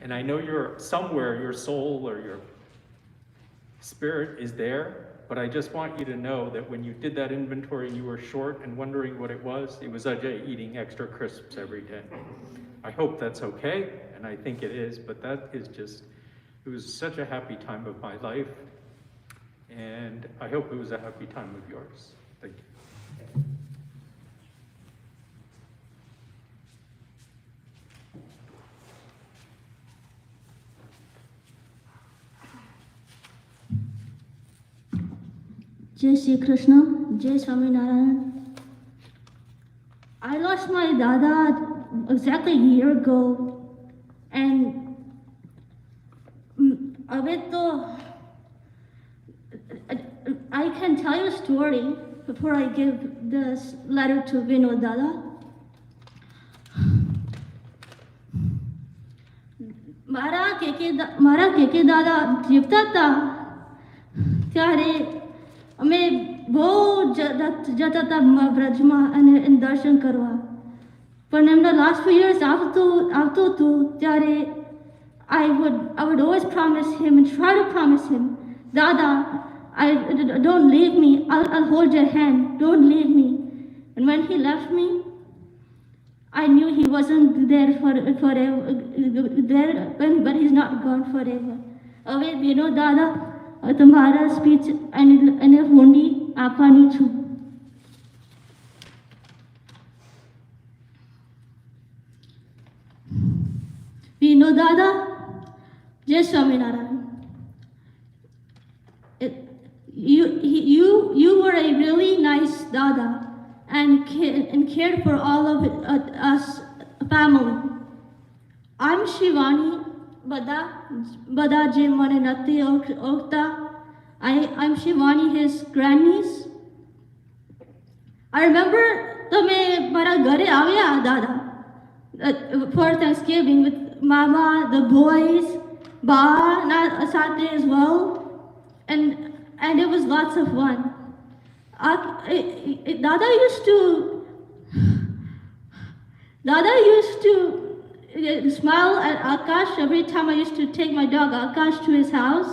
And I know somewhere your soul or your spirit is there, but I just want you to know that when you did that inventory and you were short and wondering what it was Ajay eating extra crisps every day. I hope that's okay, and I think it is, but that is just, it was such a happy time of my life, and I hope it was a happy time of yours. Thank you. Jai Shri Krishna, Jai Swaminarayan. I lost my dada exactly a year ago, and I can tell you a story before I give this letter to Vinod Dada. મારા કેકે દાદા જીવતા હતા ત્યારે અમે બહુ જતા હતા બ્રજમાં અને દર્શન કરવા, પણ એમના લાસ્ટ few years આવતું હતું ત્યારે I would always promise him and try to promise him, Dada, don't leave me, I'll hold your hand, don't leave me. And when he left me, I knew he wasn't there forever, but he's not gone forever. હવે વિનોદ દાદા તમારા speech અને હુંડી આપવાની છું. વિનોદ દાદા, જય Swaminarayan. You were a really nice Dada and cared for all of us family. I'm Shivani, Bada je mane nati okta. I'm Shivani, his grandniece. I remember tame mara ghare avya Dada for Thanksgiving with Mama, the boys, Ba Sate as well, and it was lots of fun. Dada used to smile at Akash every time I used to take my dog Akash to his house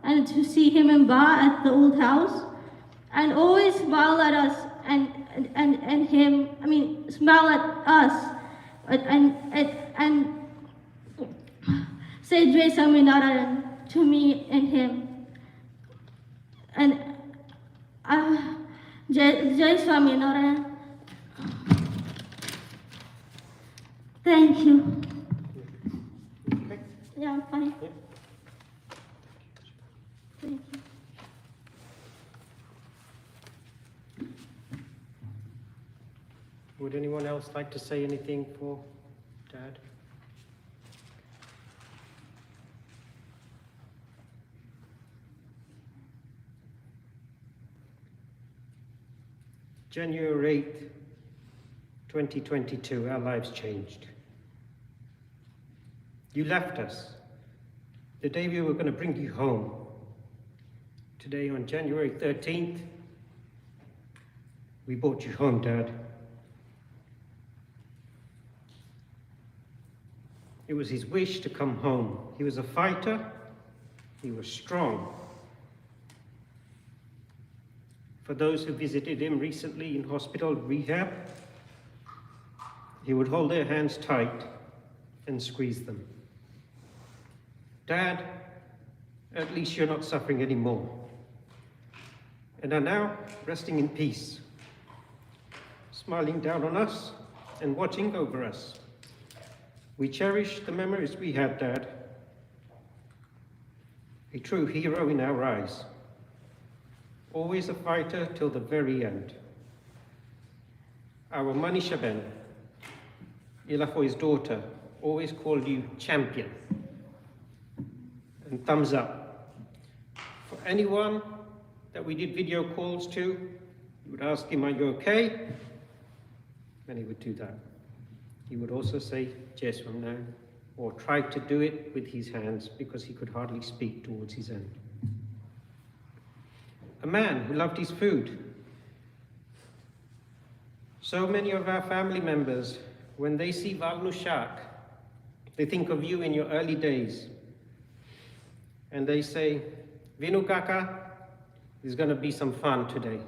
and to see him and Ba at the old house, and always smile at us and him. I mean, smile at us and say Jai Swaminarayan to me and him. And Jai Swaminarayan. Thank you. Okay. Yeah, I'm fine. Yeah. Thank you. Would anyone else like to say anything for Dad? January 8th, 2022, our lives changed. You left us the day we were going to bring you home. Today, on January 13th, we brought you home, Dad. It was his wish to come home. He was a fighter. He was strong. For those who visited him recently in hospital rehab, he would hold their hands tight and squeeze them. Dad, at least you're not suffering anymore, and are now resting in peace, smiling down on us and watching over us. We cherish the memories we had, Dad. A true hero in our eyes, always a fighter till the very end. Our Manisha Ben, Ilafoy's daughter, always called you champion. And thumbs up. For anyone that we did video calls to, you would ask him, are you okay? And he would do that. He would also say, "Yes, from now," or try to do it with his hands because he could hardly speak towards his end. A man who loved his food. So many of our family members, when they see Valnu Shak, they think of you in your early days. And they say, "Vinu Kaka, there's going to be some fun today."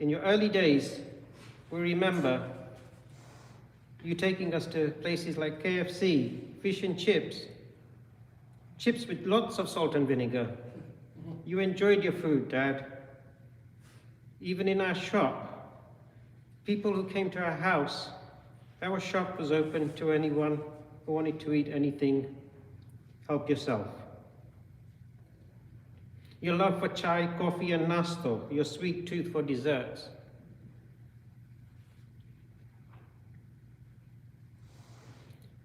In your early days, we remember you taking us to places like KFC, fish and chips with lots of salt and vinegar. You enjoyed your food, Dad. Even in our shop, people who came to our house, our shop was open to anyone who wanted to eat anything. Help yourself. Your love for chai, coffee and nasto, your sweet tooth for desserts.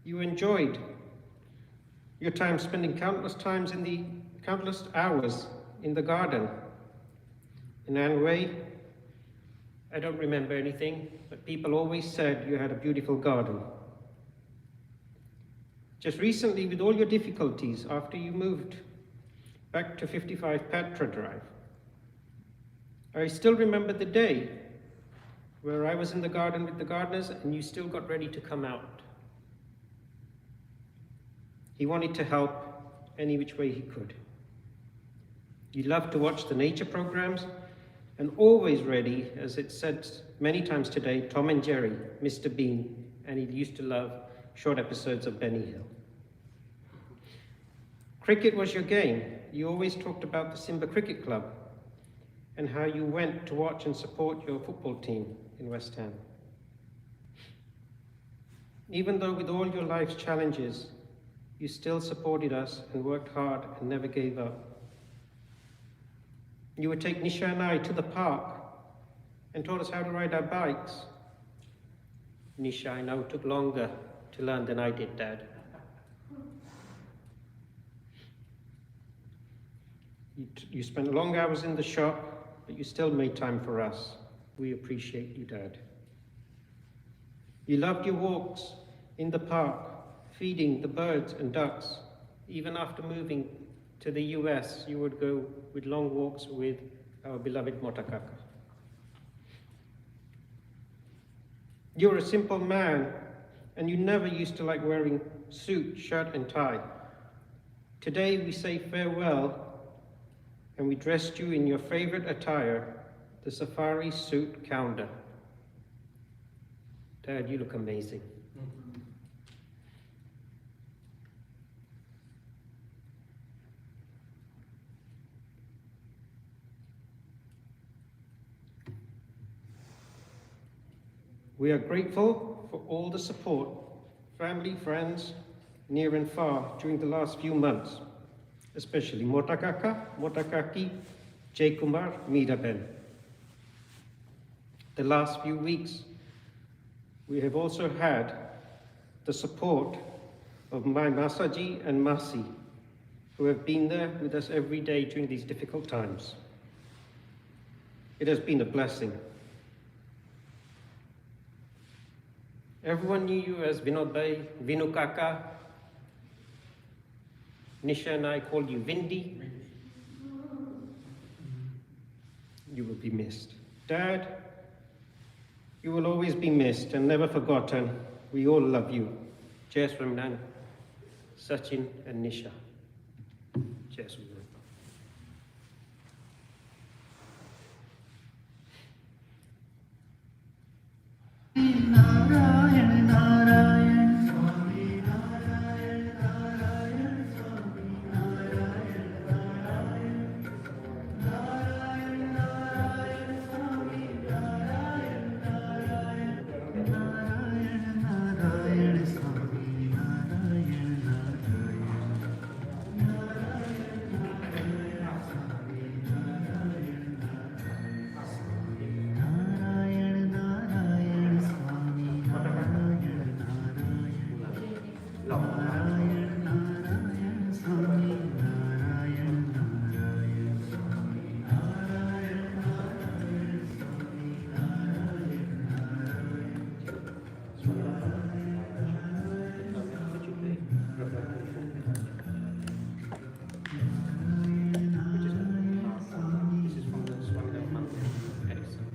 You enjoyed your time spending countless hours in the garden. In Anhui, I don't remember anything, but people always said you had a beautiful garden. Just recently, with all your difficulties, after you moved back to 55 Patra Drive, I still remember the day where I was in the garden with the gardeners and you still got ready to come out. He wanted to help any which way he could. You loved to watch the nature programs and always ready, as it said many times today, Tom and Jerry, Mr. Bean, and he used to love short episodes of Benny Hill. Cricket was your game. You always talked about the Simba Cricket Club and how you went to watch and support your football team in West Ham. Even though with all your life's challenges, you still supported us and worked hard and never gave up. You would take Nisha and I to the park and taught us how to ride our bikes. Nisha, I know, took longer to learn than I did, Dad. You spent long hours in the shop, but you still made time for us. We appreciate you, Dad. You loved your walks in the park, feeding the birds and ducks. Even after moving to the US, you would go with long walks with our beloved Motakaka. You were a simple man, and you never used to like wearing suit, shirt, and tie. Today we say farewell, and we dressed you in your favorite attire, the safari suit Kaunda. Dad, you look amazing. We are grateful for all the support, family, friends, near and far, during the last few months, especially Motakaka, Motakaki, Jay Kumar, Miraben. The last few weeks, we have also had the support of my Masaji and Masi, who have been there with us every day during these difficult times. It has been a blessing. Everyone knew you as Vinodbhai, Vinu Kaka. Nisha and I called you Vindi. You will be missed. Dad, you will always be missed and never forgotten. We all love you. Jai Swaminarayan, Sachin and Nisha. Jai Swaminarayan. This is from the Swaminarayan Mandir, Edison.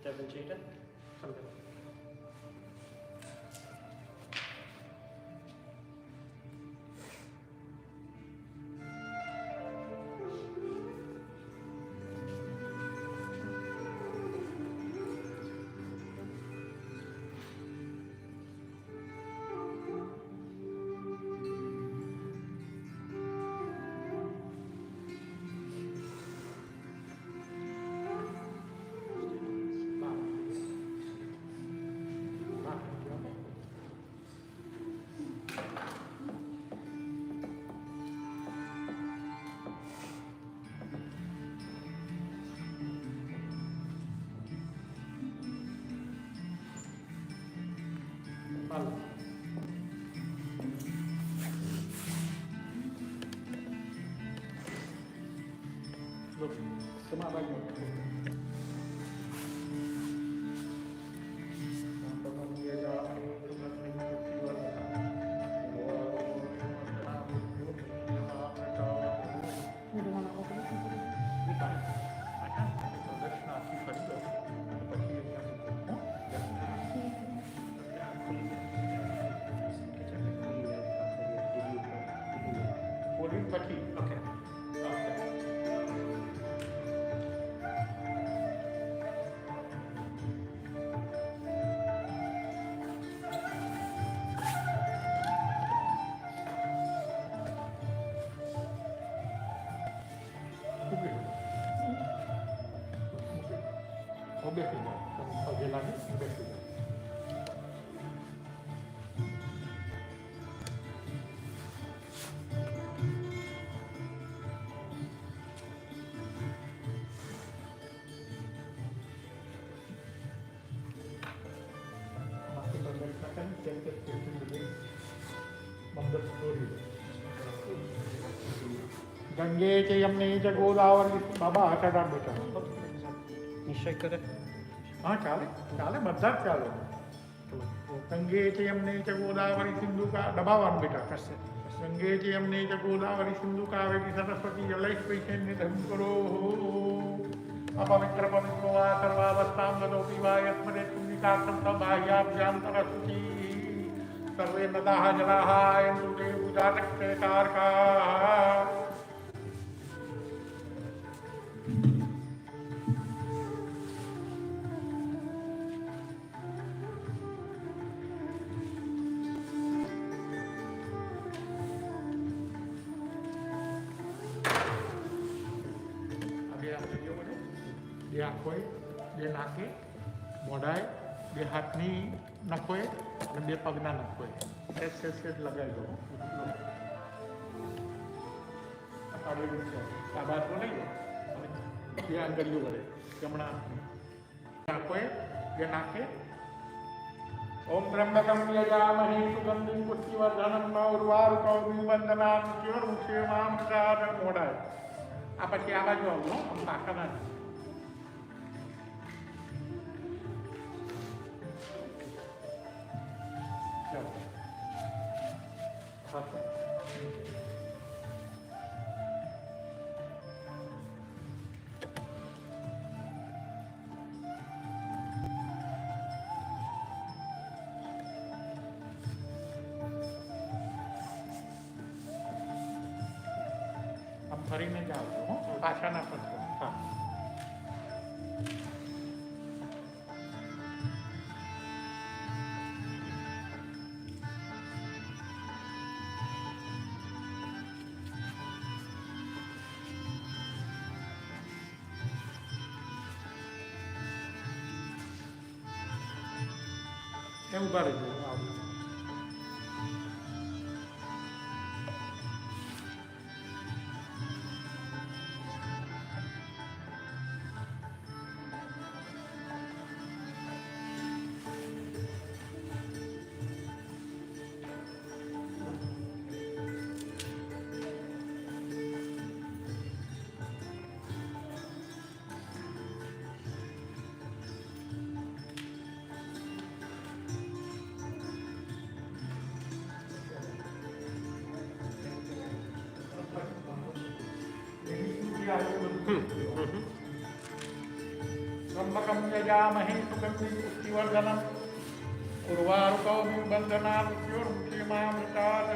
Devon Cheetah? Something. Look, semak baju. Okay. Obeh tidak, pagi lagi obeh tidak. Masih memberikan jangkit ini membuat story. Gange च यमुने च गोदावरी बाबा आषाढ़ बेटा निश्चय करें हाँ चाले चाले બધા ચાલે गंगे च यमुने च गोदावरी सिंधु का दबावान बेटा कैसे गंगे च यमुने च गोदावरी सिंधु कावेरी सरस्वती जलेश्वरी से निधन करो अपवित्र पवित्र वा सर्वावस्थां गतोऽपि वा यस्मदे पुण्यकार्थं सबाह्याभ्यान्तरस्तुति सर्वे नदाः जलाः यन्तु ते उदारक्ते कारका બે આંખોએ, બે નાકે, મોઢાએ, બે હાથની નખોએ અને બે પગના નખોએ સેજ લગાવી દો. આ બાજુ લઈ લો અને બે આંગળીઓ વડે જમણા આંખોએ, બે નાકે. ओम त्र्यंबकं यजामहे सुगंधिं पुष्टिवर्धनं उर्वारुकं वंदनान् मृत्युर्मुक्षेमामृतात् मोडाय. આ પછી આ બાજુ આવજો આમ પાકાના ફરીને જ આવજો હો, પાછા ના પડશો. હા એ ઉભા રહેજો. આવજો. त्र्यंबकं यजामहे सुगंधिं पुष्टिवर्धनम् उर्वारुकं वंदनान् मृत्युर्मुक्षेमामृतात्.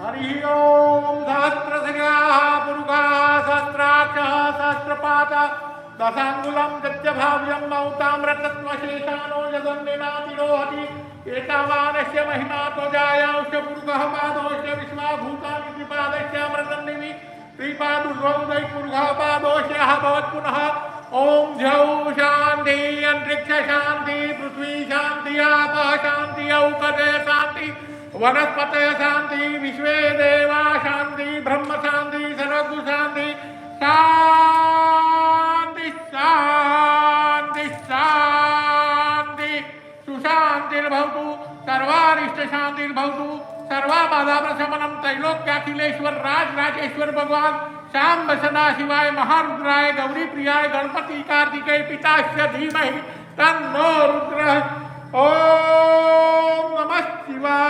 हरि ओम सहस्रशिराः पुरुषाः सहस्राक्षः सहस्रपादः दशाङ्गुलं दत्यभाव्यं मौताम्रतत्त्वशेषानो यदन्निनातिरोहति एतावानस्य महिमा त्वजायांश्च पुरुषः पादोश्च विश्वाभूतानि त्रिपादस्यामृतन्निमि श्रीपादुर्वौदै पुरुषः पादोश्यः भवत्पुनः ओम झौ शांति अंतरिक्ष शांति पृथ्वी शांति आपः शांति औषधय शांति वनस्पतय शांति विश्वे देवा शांति ब्रह्म शांति सर्वगु शांति शांति शांति. भवतु सर्वाबाधा प्रशमनम त्रैलोक्याखिलेश्वर राजेश्वर भगवान श्याम सदा शिवाय महारुद्राय गौरी प्रियाय गणपति कार्तिकेय पितास्य धीमहि तन्नो रुद्र ओम नमः शिवाय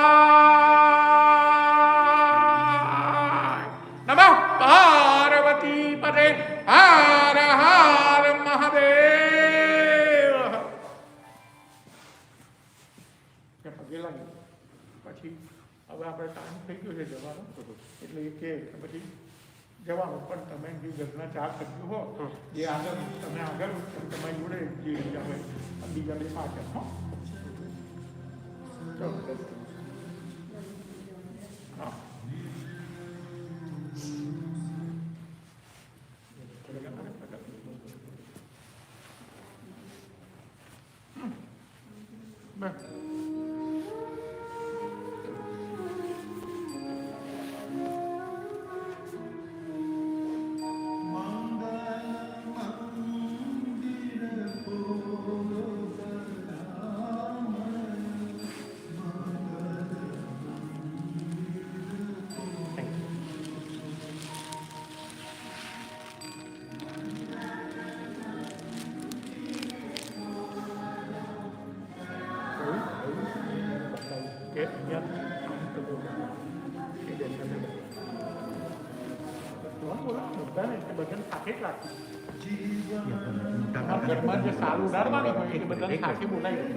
नमः पार्वती पते हर हर महादेव पगे लागे પછી હવે આપણે ટાઈમ થઈ ગયો છે જવાનો એટલે એ કે પછી જવાનું પણ તમે જે ઘરના ચાર સભ્યો હો જે આગળ તમે આગળ તમારી જોડે જે બીજા હોય બીજા બે પાછળ હો હા બસ ઘરમાં જે સારું ઉડાડવાનું હોય એ બધાને સાથે બોલાવી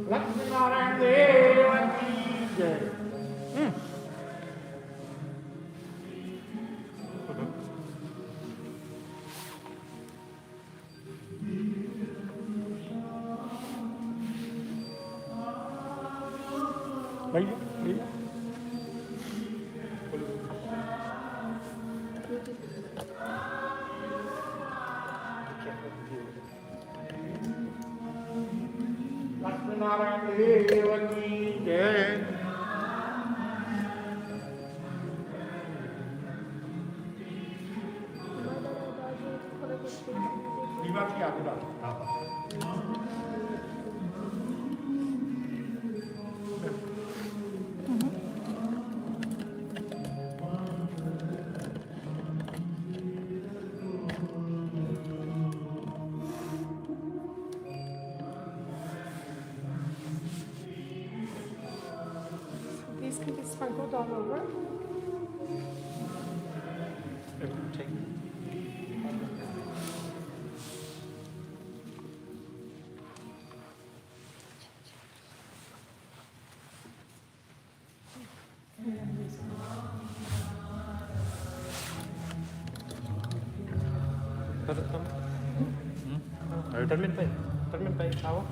Swaminarayan Devan ki jai. Baik, baik. Swaminarayan Devan ki jai. Dimas ki aku dah. These can be sprinkled all over. Termin baik awak.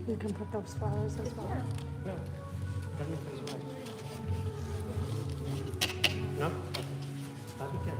You can put those flowers as well. No. No? Tadi kan.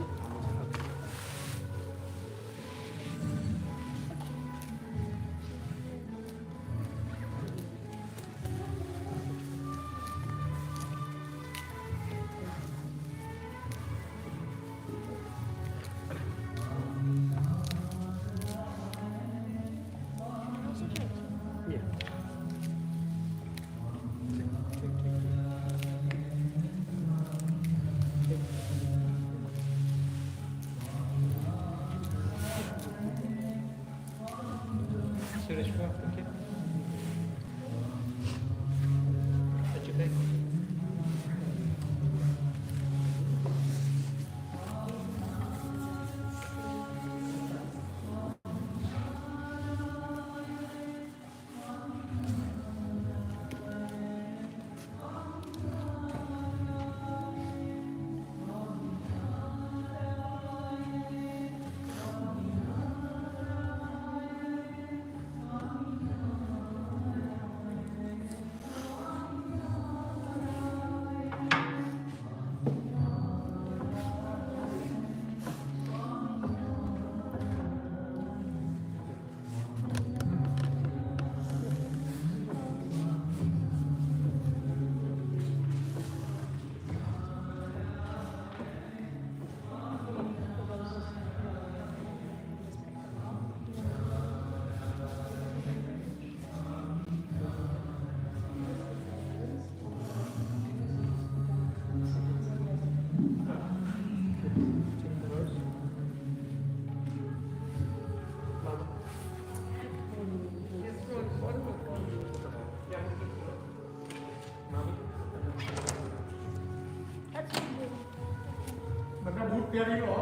પહેરી લો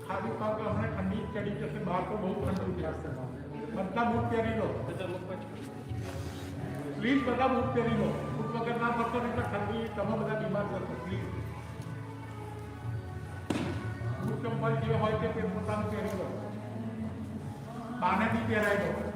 ખાલી પગ હમણાં ઠંડી ચડી જશે બહાર તો બહુ ઠંડુ થશે બધા બૂટ પહેરી લો પ્લીઝ બધા બૂટ પહેરી લો બૂટ વગર ના ફરશો ને એટલે ઠંડી તમે બધા બીમાર થશો પ્લીઝ બૂટ ચંપલ જે હોય તે પોતાનું પહેરી લો બાને બી પહેરાઈ લો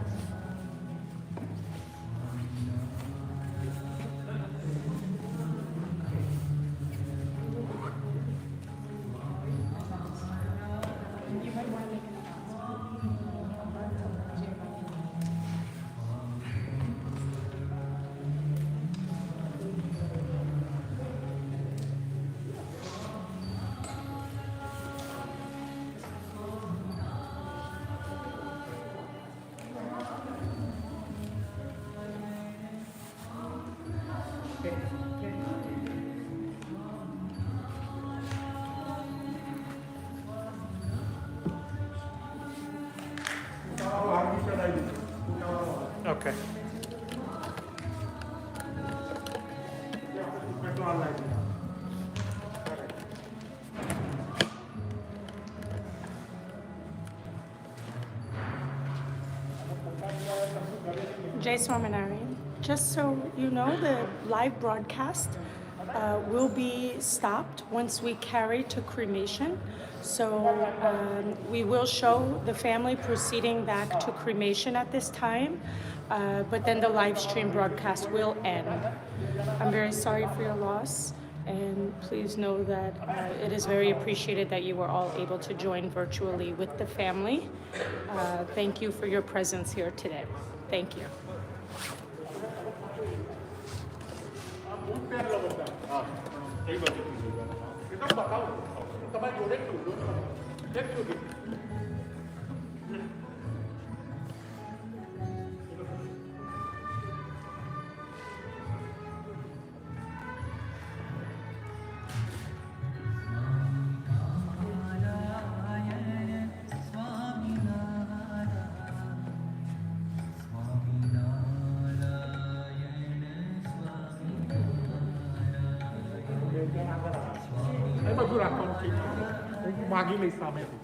Okay. Jai Swaminarayan. Just so you know, the live broadcast will be stopped once we carry to cremation. So we will show the family proceeding back to cremation at this time, but then the live stream broadcast will end. I'm very sorry for your loss, and please know that it is very appreciated that you were all able to join virtually with the family. Thank you for your presence here today. Thank you. બધું રાખવાનું છે હું માગી લઈશ સામેથી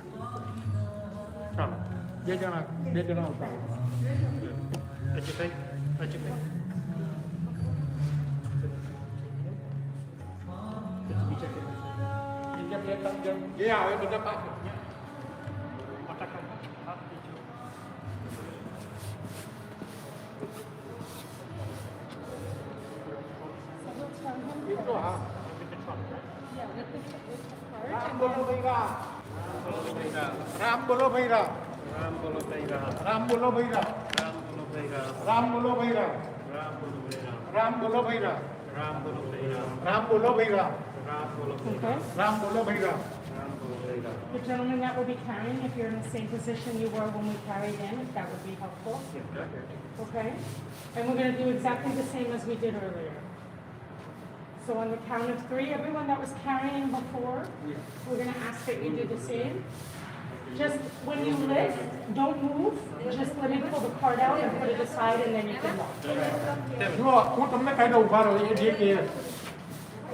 ચાલો બે જણા આવતા જે આવે બધા પાછળ राम बोलो भाई राम राम बोलो भाई राम राम बोलो भाई राम राम बोलो भाई राम राम बोलो भाई राम राम बोलो भाई राम राम बोलो भाई राम राम बोलो भाई राम राम बोलो भाई Ram The gentleman that will be carrying, if you're in the same position you were when we carried in, if that would be helpful. Okay? And we're going to do exactly the same as we did earlier. So on the count of 3, everyone that was carrying before, we're going to ask that you do the same. Just when you lift, don't move. Just let me pull the card out and put it aside, and then you can walk. જો હું તમને કહી દઉં ઉભા રહો એ જે કે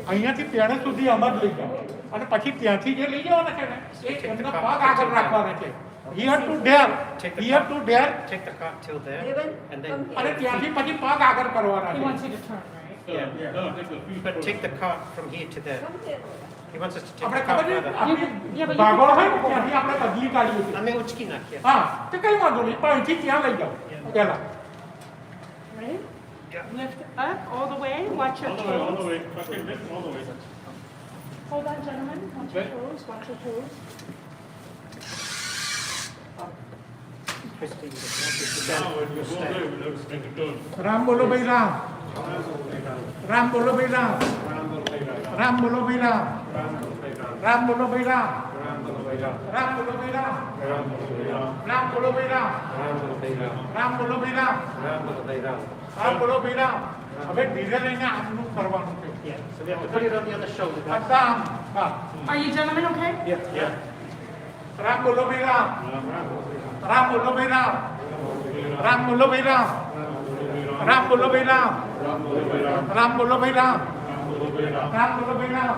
અહીંયાથી ત્યાં સુધી અમાર લઈ જાઓ અને પછી ત્યાંથી જે લઈ જવાના છે ને એ એમના પગ આગળ રાખવાના છે here to there take the cart till there and then અને ત્યાંથી પછી પગ આગળ કરવાના He છે wants you to turn, right? but take the cart from here to there. He wants us to take આપણે the cart ખબર છે further. આપણે ભાગોળ હોય ને ત્યાંથી આપણે બદલી કાઢીએ છીએ અમે ઉચકી નાખીએ હા તો કઈ વાંધો નહીં પણ અહીંથી ત્યાં લઈ જાઓ પહેલા Ready? Lift up all the way. Watch your toes. Hold on, gentlemen. Watch your toes. Watch your toes. Ram બોલો ભાઈ રામ રામ બોલો ભાઈ રામ રામ બોલો ભાઈ રામ રામ બોલો ભાઈ રામ રામ બોલો ભાઈ રામ રામ બોલો ભાઈ રામ રામ બોલો ભાઈ રામ રામ બોલો ભાઈ રામ હવે ધીરે લઈને આમનું કરવાનું છે So we have to put it on the other shoulder, guys. બધા આમ હા Are you gentlemen okay? Yeah. Ram બોલો ભાઈ રામ રામ બોલો ભાઈ રામ રામ બોલો ભાઈ રામ રામ બોલો ભાઈ રામ રામ બોલો ભાઈ રામ રામ બોલો ભાઈ Ram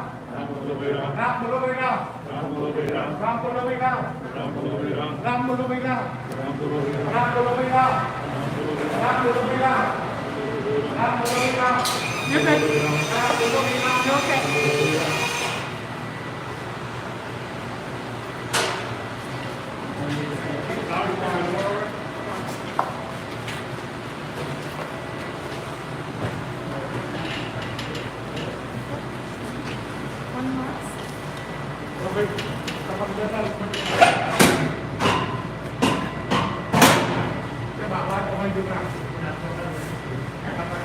You're good. You're okay. One last.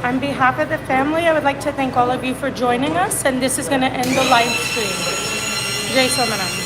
On behalf of the family, I would like to thank all of you for joining us, and this is going to end the live stream. Jai Swaminarayan.